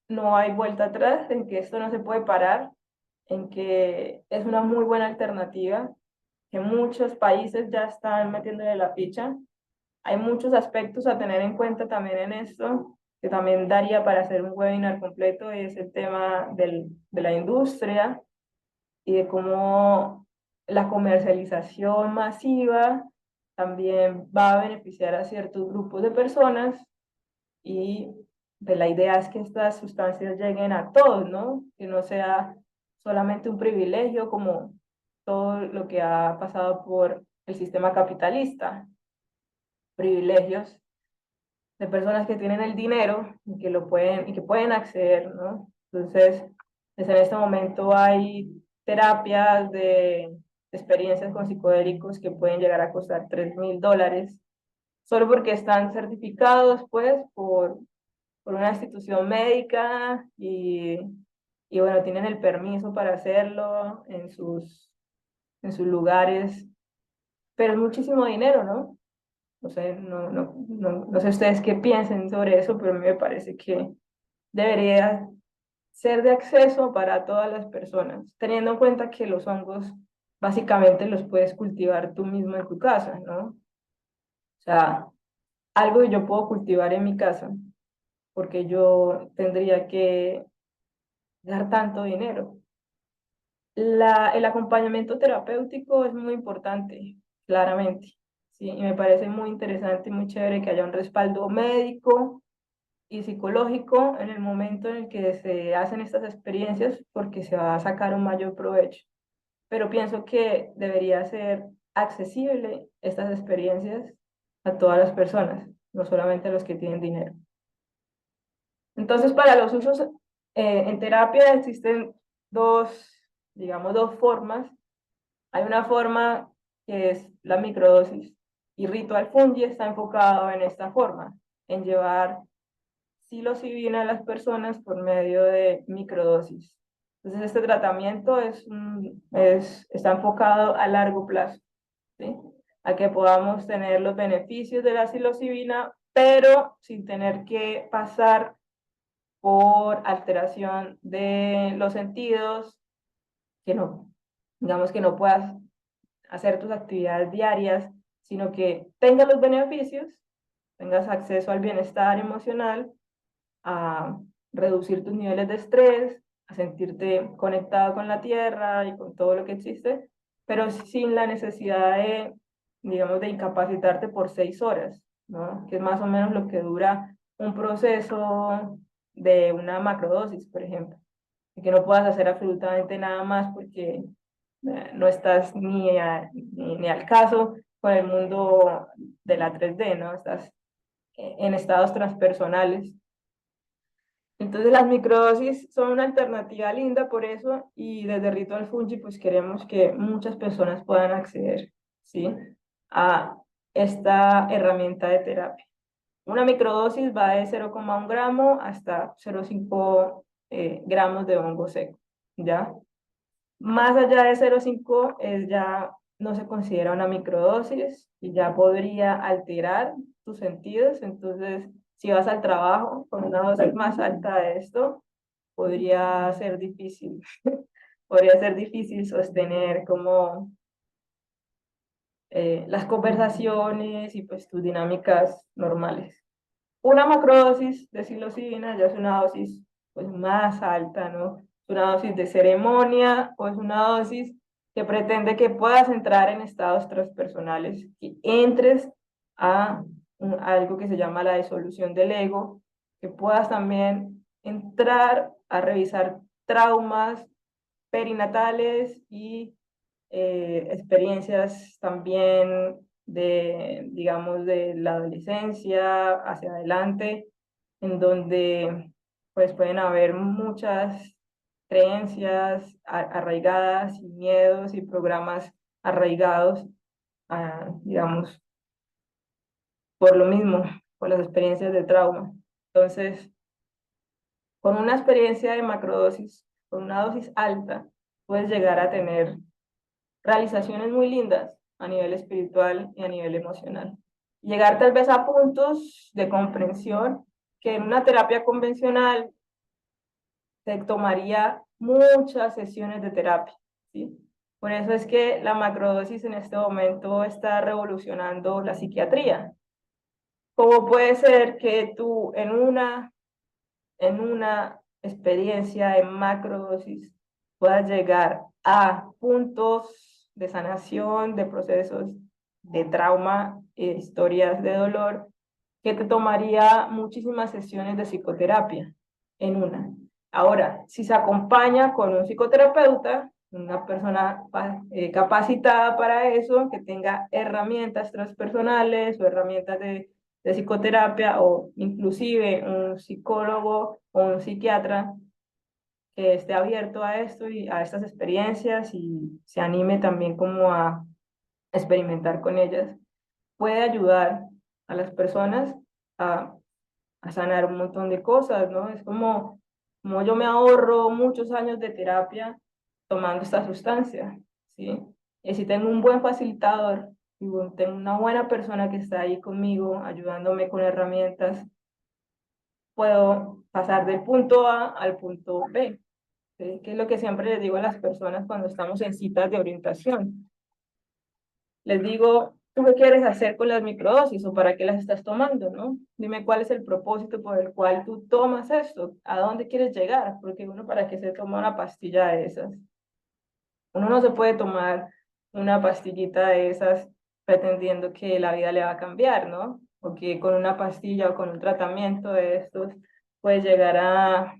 no hay vuelta atrás, en que esto no se puede parar, en que es una muy buena alternativa, que muchos países ya están metiéndole la ficha. Hay muchos aspectos a tener en cuenta también en esto, que también daría para hacer un webinar completo, es el tema de la industria y de cómo la comercialización masiva también va a beneficiar a ciertos grupos de personas y pues, la idea es que estas sustancias lleguen a todos, ¿no? Que no sea solamente un privilegio como todo lo que ha pasado por el sistema capitalista, privilegios de personas que tienen el dinero y que lo pueden y que pueden acceder, ¿no? Entonces, pues en este momento hay terapias de experiencias con psicodélicos que pueden llegar a costar $3,000 solo porque están certificados, pues, por una institución médica y bueno, tienen el permiso para hacerlo en sus lugares, pero es muchísimo dinero, ¿no? O sea, no sé ustedes qué piensen sobre eso, pero a mí me parece que debería ser de acceso para todas las personas, teniendo en cuenta que los hongos básicamente los puedes cultivar tú mismo en tu casa, ¿no? O sea, algo que yo puedo cultivar en mi casa, porque yo tendría que dar tanto dinero. El acompañamiento terapéutico es muy importante, claramente, ¿sí? Y me parece muy interesante y muy chévere que haya un respaldo médico y psicológico en el momento en el que se hacen estas experiencias porque se va a sacar un mayor provecho. Pero pienso que debería ser accesible estas experiencias a todas las personas, no solamente a los que tienen dinero. Entonces, para los usos en terapia existen dos, digamos, dos formas. Hay una forma que es la microdosis y Ritual Fungi está enfocado en esta forma, en llevar psilocibina a las personas por medio de microdosis. Entonces, este tratamiento está enfocado a largo plazo, ¿sí? A que podamos tener los beneficios de la psilocibina, pero sin tener que pasar por alteración de los sentidos, que no, digamos que no puedas hacer tus actividades diarias, sino que tengas los beneficios, tengas acceso al bienestar emocional, a reducir tus niveles de estrés, a sentirte conectado con la tierra y con todo lo que existe, pero sin la necesidad de, digamos, de incapacitarte por 6 horas, ¿no? Que es más o menos lo que dura un proceso de una macrodosis, por ejemplo, y que no puedas hacer absolutamente nada más porque no estás ni al caso con el mundo de la 3D, ¿no? Estás en estados transpersonales. Entonces las microdosis son una alternativa linda por eso y desde Ritual Fungi pues queremos que muchas personas puedan acceder, ¿sí? A esta herramienta de terapia. Una microdosis va de 0,1 gramo hasta 0,5 gramos de hongo seco, ¿ya? Más allá de 0,5 es ya no se considera una microdosis y ya podría alterar tus sentidos. Entonces, si vas al trabajo con una dosis más alta de esto, podría ser difícil. Podría ser difícil sostener como las conversaciones y pues tus dinámicas normales. Una macrodosis de psilocibina ya es una dosis pues, más alta, ¿no? Es una dosis de ceremonia o es una dosis que pretende que puedas entrar en estados transpersonales, que entres a algo que se llama la disolución del ego, que puedas también entrar a revisar traumas perinatales y experiencias también digamos, de la adolescencia hacia adelante, en donde pues pueden haber muchas creencias arraigadas y miedos y programas arraigados, digamos, por lo mismo, por las experiencias de trauma. Entonces, con una experiencia de macrodosis, con una dosis alta, puedes llegar a tener realizaciones muy lindas a nivel espiritual y a nivel emocional. Llegar tal vez a puntos de comprensión que en una terapia convencional se tomaría muchas sesiones de terapia, ¿sí? Por eso es que la macrodosis en este momento está revolucionando la psiquiatría. ¿Cómo puede ser que tú en una experiencia de macrodosis puedas llegar a puntos de sanación, de procesos de trauma, historias de dolor, que te tomaría muchísimas sesiones de psicoterapia en una? Ahora, si se acompaña con un psicoterapeuta, una persona capacitada para eso, que tenga herramientas transpersonales o herramientas de psicoterapia, o inclusive un psicólogo o un psiquiatra que esté abierto a esto y a estas experiencias y se anime también como a experimentar con ellas, puede ayudar a las personas a, a sanar un montón de cosas, ¿no? Es como yo me ahorro muchos años de terapia tomando esta sustancia, ¿sí? Y si tengo un buen facilitador, y tengo una buena persona que está ahí conmigo, ayudándome con herramientas, puedo pasar del punto A al punto B, ¿sí? Que es lo que siempre les digo a las personas cuando estamos en citas de orientación. Les digo, ¿tú qué quieres hacer con las microdosis o para qué las estás tomando, no? Dime cuál es el propósito por el cual tú tomas esto, a dónde quieres llegar, porque uno para qué se toma una pastilla de esas. Uno no se puede tomar una pastillita de esas pretendiendo que la vida le va a cambiar, ¿no? O que con una pastilla o con un tratamiento de estos puede llegar a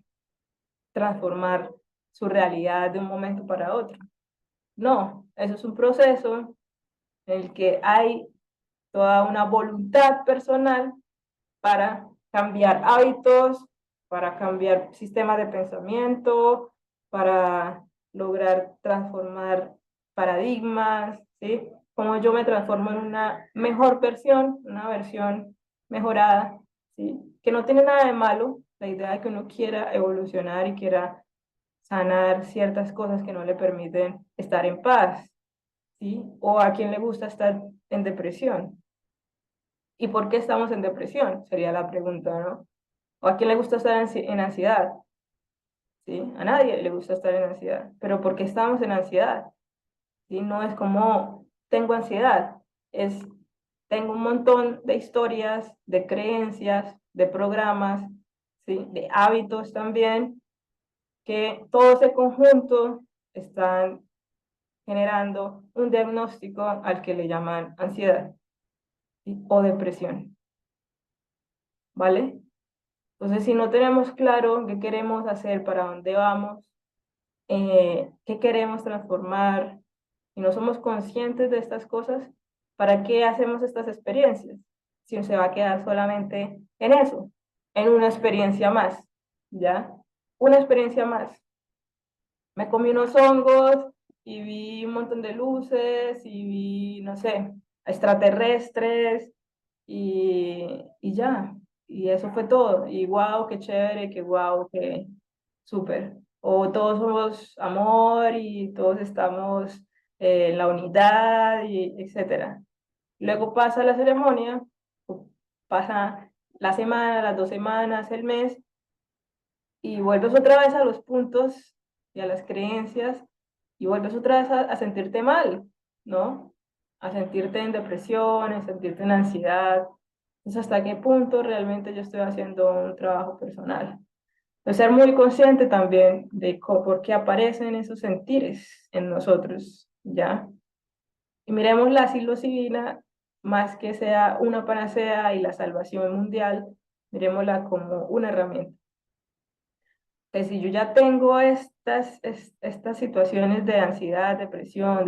transformar su realidad de un momento para otro. No, eso es un proceso en el que hay toda una voluntad personal para cambiar hábitos, para cambiar sistemas de pensamiento, para lograr transformar paradigmas, ¿sí? Como yo me transformo en una mejor versión, una versión mejorada, ¿sí? Que no tiene nada de malo la idea de que uno quiera evolucionar y quiera sanar ciertas cosas que no le permiten estar en paz, ¿sí? O a quien le gusta estar en depresión. ¿Y por qué estamos en depresión? Sería la pregunta, ¿no? ¿O a quién le gusta estar en ansiedad? ¿Sí? A nadie le gusta estar en ansiedad. ¿Pero por qué estamos en ansiedad? ¿Sí? No es como tengo ansiedad, es tengo un montón de historias, de creencias, de programas, ¿sí? De hábitos también, que todo ese conjunto están generando un diagnóstico al que le llaman ansiedad, ¿sí? O depresión, ¿vale? Entonces, si no tenemos claro qué queremos hacer, para dónde vamos, qué queremos transformar, y no somos conscientes de estas cosas, ¿para qué hacemos estas experiencias? Si se va a quedar solamente en eso, en una experiencia más, ¿ya? Una experiencia más. Me comí unos hongos y vi un montón de luces y vi, no sé, extraterrestres y ya. Y eso fue todo. Y wow, qué chévere, qué wow, qué súper. O todos somos amor y todos estamos en la unidad y etcétera. Luego pasa la ceremonia, pasa la semana, las 2 semanas, el mes, y vuelves otra vez a los puntos y a las creencias y vuelves otra vez a sentirte mal, ¿no? A sentirte en depresión, a sentirte en ansiedad. Entonces, ¿hasta qué punto realmente yo estoy haciendo un trabajo personal? De ser muy consciente también de por qué aparecen esos sentires en nosotros, ¿ya? Y miremos la psilocibina, más que sea una panacea y la salvación mundial, miremosla como una herramienta. Que si yo ya tengo estas situaciones de ansiedad, depresión,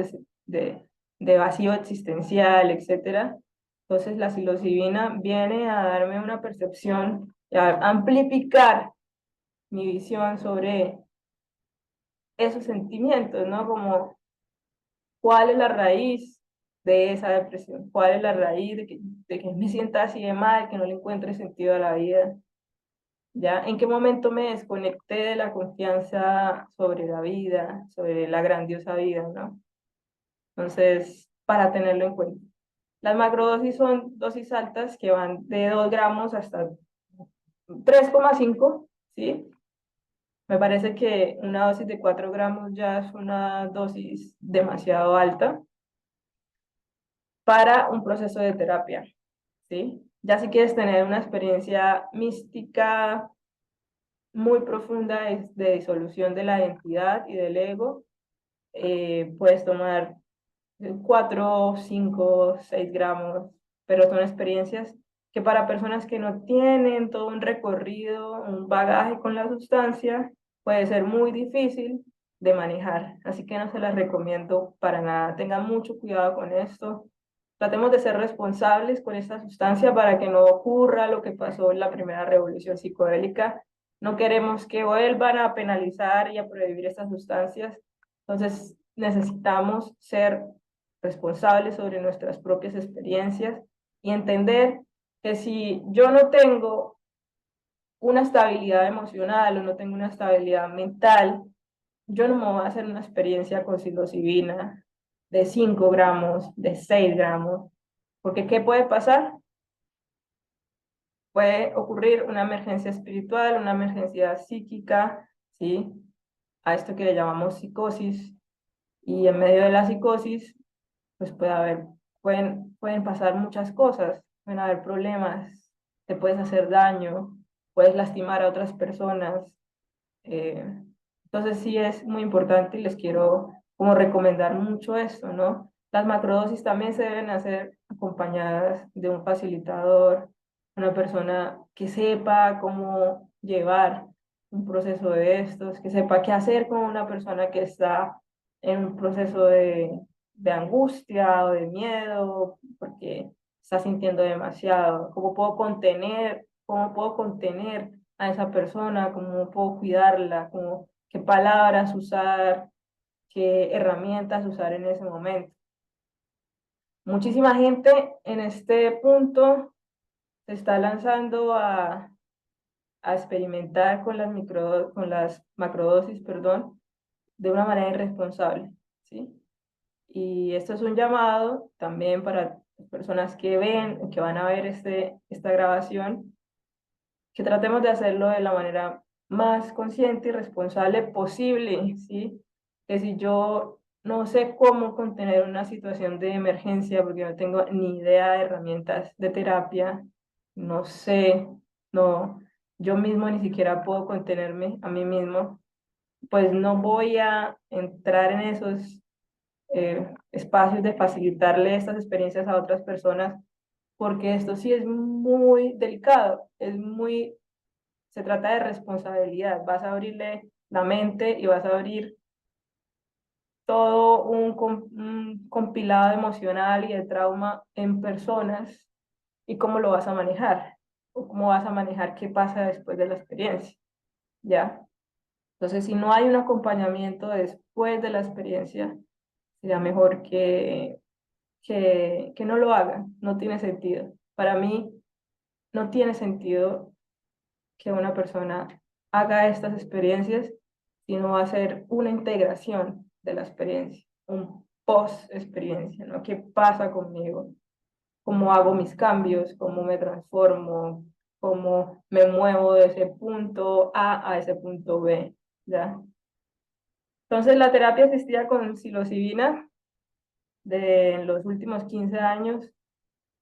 de vacío existencial, etcétera. Entonces la psilocibina viene a darme una percepción, a amplificar mi visión sobre esos sentimientos, ¿no? Como cuál es la raíz de esa depresión, cuál es la raíz de que me sienta así de mal, que no le encuentre sentido a la vida, ¿ya? ¿En qué momento me desconecté de la confianza sobre la vida, sobre la grandiosa vida, ¿no? Entonces, para tenerlo en cuenta. Las macrodosis son dosis altas que van de 2 gramos hasta 3,5, ¿sí? Me parece que una dosis de 4 gramos ya es una dosis demasiado alta para un proceso de terapia, ¿sí? Ya si quieres tener una experiencia mística muy profunda de disolución de la identidad y del ego, puedes tomar 4, 5, 6 gramos, pero son experiencias que para personas que no tienen todo un recorrido, un bagaje con la sustancia, puede ser muy difícil de manejar. Así que no se las recomiendo para nada. Tengan mucho cuidado con esto. Tratemos de ser responsables con esta sustancia para que no ocurra lo que pasó en la primera revolución psicodélica. No queremos que vuelvan a penalizar y a prohibir estas sustancias. Entonces, necesitamos ser responsables sobre nuestras propias experiencias y entender que si yo no tengo una estabilidad emocional o no tengo una estabilidad mental, yo no me voy a hacer una experiencia con psilocibina de 5 gramos, de 6 gramos, porque ¿qué puede pasar? Puede ocurrir una emergencia espiritual, una emergencia psíquica, ¿sí? A esto que le llamamos psicosis, y en medio de la psicosis pues pueden pasar muchas cosas, pueden haber problemas, te puedes hacer daño, puedes lastimar a otras personas. eh, entonces sí es muy importante y les quiero como recomendar mucho esto, ¿no? Las macrodosis también se deben hacer acompañadas de un facilitador, una persona que sepa cómo llevar un proceso de estos, que sepa qué hacer con una persona que está en un proceso de angustia o de miedo, porque está sintiendo demasiado. Cómo puedo contener a esa persona? ¿Cómo puedo cuidarla? ¿Cómo, qué palabras usar? ¿Qué herramientas usar en ese momento? Muchísima gente en este punto se está lanzando a experimentar con con las macrodosis, perdón, de una manera irresponsable, ¿sí? Y esto es un llamado también para las personas que ven, que van a ver esta grabación, que tratemos de hacerlo de la manera más consciente y responsable posible, ¿sí? Que si yo no sé cómo contener una situación de emergencia porque no tengo ni idea de herramientas de terapia, no sé, no, yo mismo ni siquiera puedo contenerme a mí mismo, pues no voy a entrar en esos espacios de facilitarle estas experiencias a otras personas, porque esto sí es muy delicado, se trata de responsabilidad. Vas a abrirle la mente y vas a abrir todo un compilado emocional y de trauma en personas y cómo lo vas a manejar o cómo vas a manejar qué pasa después de la experiencia, ¿ya? Entonces, si no hay un acompañamiento después de la experiencia, sería mejor que no lo hagan, no tiene sentido. Para mí, no tiene sentido que una persona haga estas experiencias, sino va a ser una integración de la experiencia, un post-experiencia, ¿no? ¿Qué pasa conmigo? ¿Cómo hago mis cambios? ¿Cómo me transformo? ¿Cómo me muevo de ese punto A a ese punto B? ¿Ya? Entonces, la terapia asistida con psilocibina de los últimos 15 años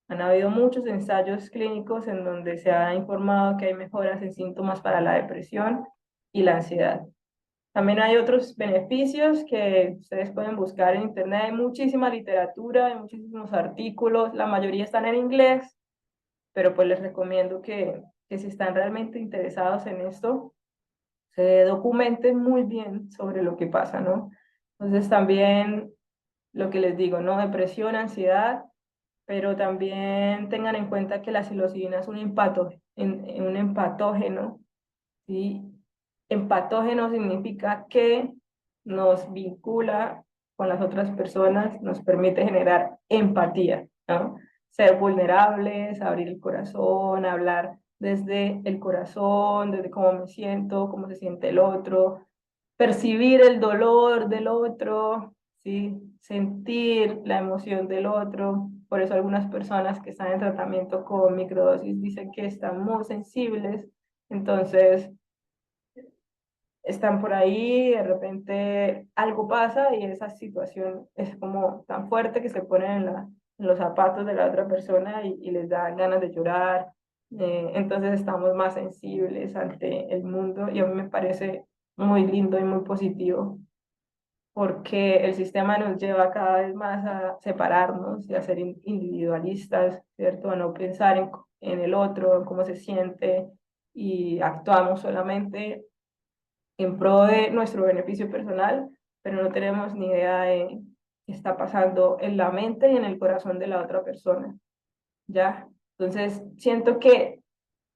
han habido muchos ensayos clínicos en donde se ha informado que hay mejoras en síntomas para la depresión y la ansiedad. También hay otros beneficios que ustedes pueden buscar en internet. Hay muchísima literatura, hay muchísimos artículos, la mayoría están en inglés, pero pues les recomiendo que si están realmente interesados en esto, se documenten muy bien sobre lo que pasa, ¿no? Entonces también lo que les digo, ¿no? Depresión, ansiedad, pero también tengan en cuenta que la psilocibina es un empatógeno, ¿sí? Empatógeno significa que nos vincula con las otras personas, nos permite generar empatía, ¿no? Ser vulnerables, abrir el corazón, hablar desde el corazón, desde cómo me siento, cómo se siente el otro, percibir el dolor del otro, ¿sí? Sentir la emoción del otro. Por eso algunas personas que están en tratamiento con microdosis dicen que están muy sensibles. Entonces, están por ahí, de repente algo pasa y esa situación es como tan fuerte que se ponen en los zapatos de la otra persona y les da ganas de llorar. Entonces estamos más sensibles ante el mundo y a mí me parece muy lindo y muy positivo porque el sistema nos lleva cada vez más a separarnos y a ser individualistas, ¿cierto? A no pensar en el otro, en cómo se siente y actuamos solamente en pro de nuestro beneficio personal, pero no tenemos ni idea de qué está pasando en la mente y en el corazón de la otra persona, ¿ya? Entonces, siento que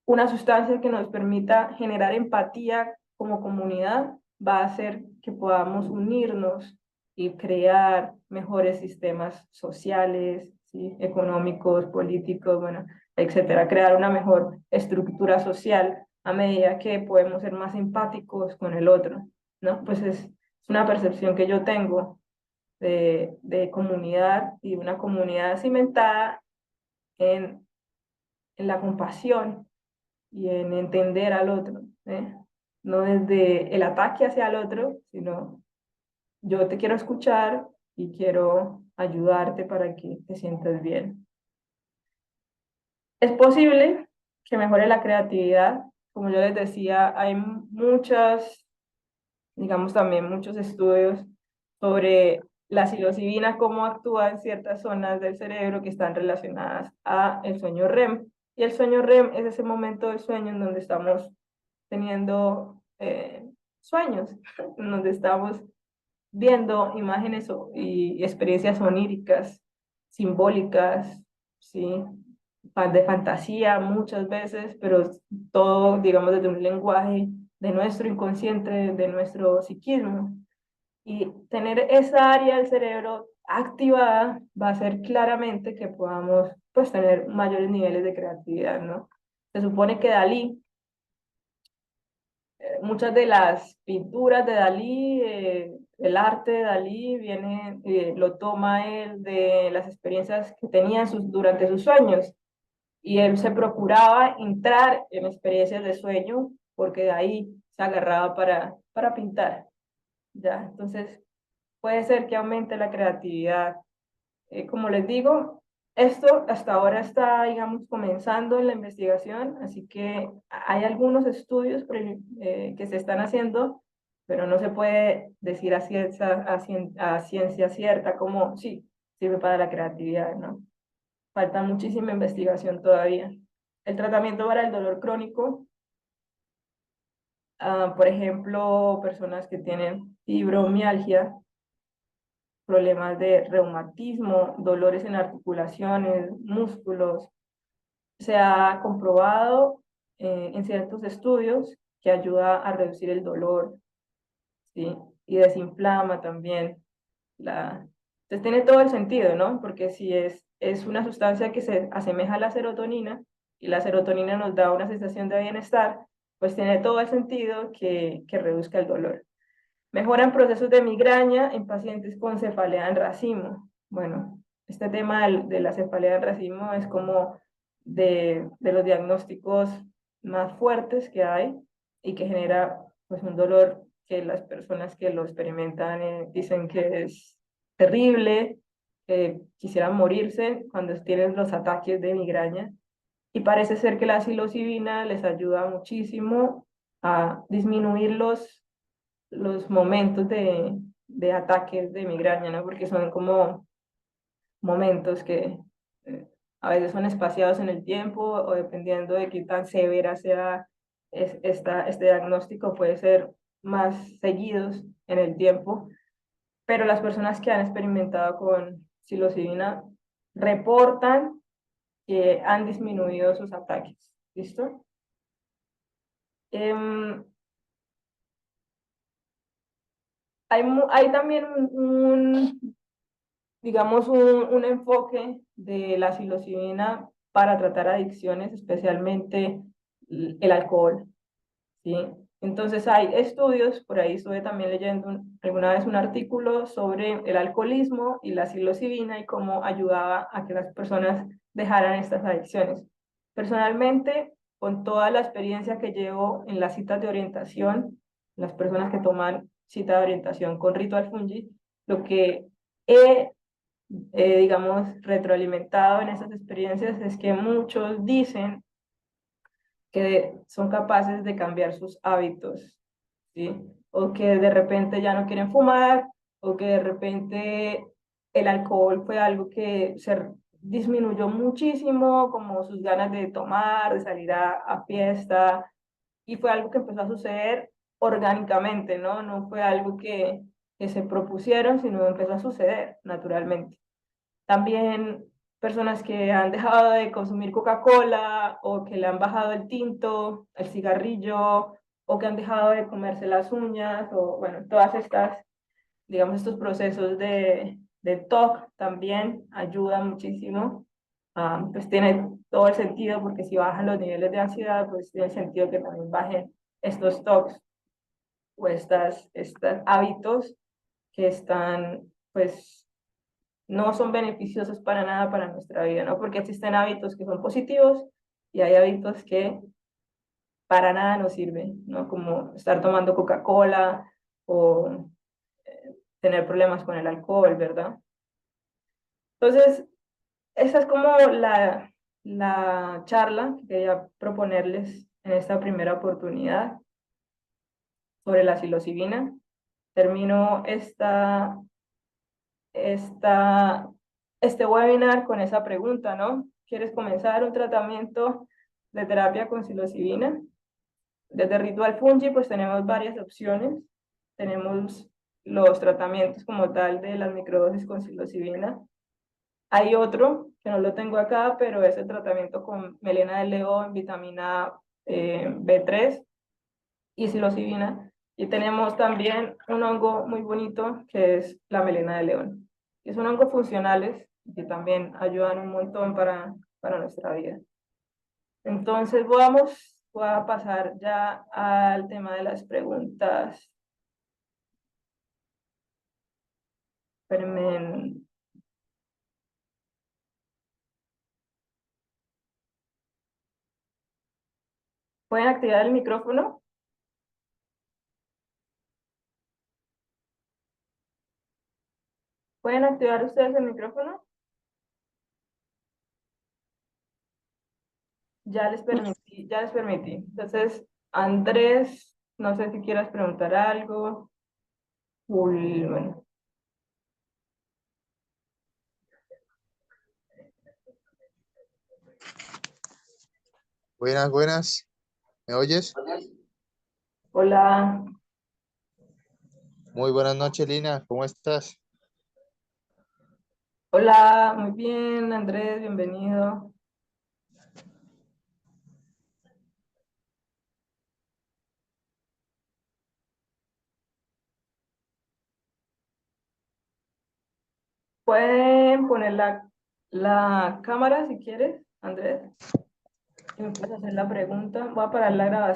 una sustancia que nos permita generar empatía como comunidad va a hacer que podamos unirnos y crear mejores sistemas sociales, ¿sí? Económicos, políticos, bueno, etcétera, crear una mejor estructura social a medida que podemos ser más empáticos con el otro, ¿no? Pues es una percepción que yo tengo de comunidad y una comunidad cimentada en, en la compasión y en entender al otro, ¿eh? No desde el ataque hacia el otro, sino yo te quiero escuchar y quiero ayudarte para que te sientas bien. Es posible que mejore la creatividad. Como yo les decía, hay muchas, digamos también muchos estudios sobre la psilocibina, cómo actúa en ciertas zonas del cerebro que están relacionadas a el sueño REM. Y el sueño REM es ese momento del sueño en donde estamos teniendo sueños, en donde estamos viendo imágenes y experiencias oníricas, simbólicas, ¿sí? De fantasía muchas veces, pero todo, digamos, desde un lenguaje de nuestro inconsciente, de nuestro psiquismo. Y tener esa área del cerebro activada va a hacer claramente que podamos, pues, tener mayores niveles de creatividad, ¿no? Se supone que Dalí, muchas de las pinturas de Dalí, el arte de Dalí viene, lo toma él de las experiencias que tenía durante sus sueños y él se procuraba entrar en experiencias de sueño porque de ahí se agarraba para pintar, ¿ya? Entonces puede ser que aumente la creatividad. Como les digo, esto hasta ahora está, digamos, comenzando en la investigación, así que hay algunos estudios que se están haciendo, pero no se puede decir a ciencia cierta como sí, sirve para la creatividad, ¿no? Falta muchísima investigación todavía. El tratamiento para el dolor crónico, por ejemplo, personas que tienen fibromialgia, problemas de reumatismo, dolores en articulaciones, músculos. Se ha comprobado en ciertos estudios que ayuda a reducir el dolor, ¿sí? Y desinflama también. Entonces tiene todo el sentido, ¿no? Porque si es una sustancia que se asemeja a la serotonina y la serotonina nos da una sensación de bienestar, pues tiene todo el sentido que reduzca el dolor. Mejoran procesos de migraña en pacientes con cefalea en racimo. Bueno, este tema de la cefalea en racimo es como de los diagnósticos más fuertes que hay y que genera pues un dolor que las personas que lo experimentan dicen que es terrible, que quisieran morirse cuando tienen los ataques de migraña. Y parece ser que la psilocibina les ayuda muchísimo a disminuir los momentos de ataques de migraña, ¿no? Porque son como momentos que eh, a veces son espaciados en el tiempo o dependiendo de qué tan severa sea este diagnóstico, puede ser más seguidos en el tiempo. pero las personas que han experimentado con psilocibina reportan que han disminuido sus ataques. ¿Listo? Em, hay también digamos, un enfoque de la psilocibina para tratar adicciones, especialmente el alcohol, ¿sí? Entonces hay estudios, por ahí estuve también leyendo alguna vez un artículo sobre el alcoholismo y la psilocibina y cómo ayudaba a que las personas dejaran estas adicciones. Personalmente, con toda la experiencia que llevo en las citas de orientación, las personas que toman cita de orientación con Ritual Fungi, lo que he digamos, retroalimentado en esas experiencias es que muchos dicen que son capaces de cambiar sus hábitos, ¿sí? O que de repente ya no quieren fumar, o que de repente el alcohol fue algo que se disminuyó muchísimo, como sus ganas de tomar, de salir a fiesta, y fue algo que empezó a suceder orgánicamente, ¿no? No fue algo que se propusieron, sino empezó a suceder naturalmente. También personas que han dejado de consumir Coca-Cola o que le han bajado el tinto, el cigarrillo, o que han dejado de comerse las uñas, o bueno, todas estas, digamos, estos procesos de TOC también ayudan muchísimo. Pues tiene todo el sentido porque si bajan los niveles de ansiedad, pues tiene sentido que también bajen estos TOCs o estos hábitos que están, pues, no son beneficiosos para nada para nuestra vida, ¿no? Porque existen hábitos que son positivos y hay hábitos que para nada nos sirven, ¿no? Como estar tomando Coca-Cola o tener problemas con el alcohol, ¿verdad? Entonces, esa es como la charla que quería proponerles en esta primera oportunidad sobre la psilocibina. Termino este webinar con esa pregunta, ¿no? ¿Quieres comenzar un tratamiento de terapia con psilocibina? Desde Ritual Fungi, pues tenemos varias opciones. Tenemos los tratamientos como tal de las microdosis con psilocibina. Hay otro, que no lo tengo acá, pero es el tratamiento con melena de león, vitamina B3 y psilocibina. Y tenemos también un hongo muy bonito que es la melena de león. Y son hongos funcionales que también ayudan un montón para nuestra vida. Entonces voy a pasar ya al tema de las preguntas. Espérenme. ¿Pueden activar el micrófono? ¿Pueden activar ustedes el micrófono? Ya les permití. Entonces, Andrés, no sé si quieras preguntar algo. Uy, bueno. Buenas, buenas. ¿Me oyes? Hola, Muy buenas noches, Lina. ¿Cómo estás? hola, muy bien, Andrés, bienvenido. Pueden poner la cámara si quieres, Andrés, y me puedes hacer la pregunta. Voy a parar la grabación.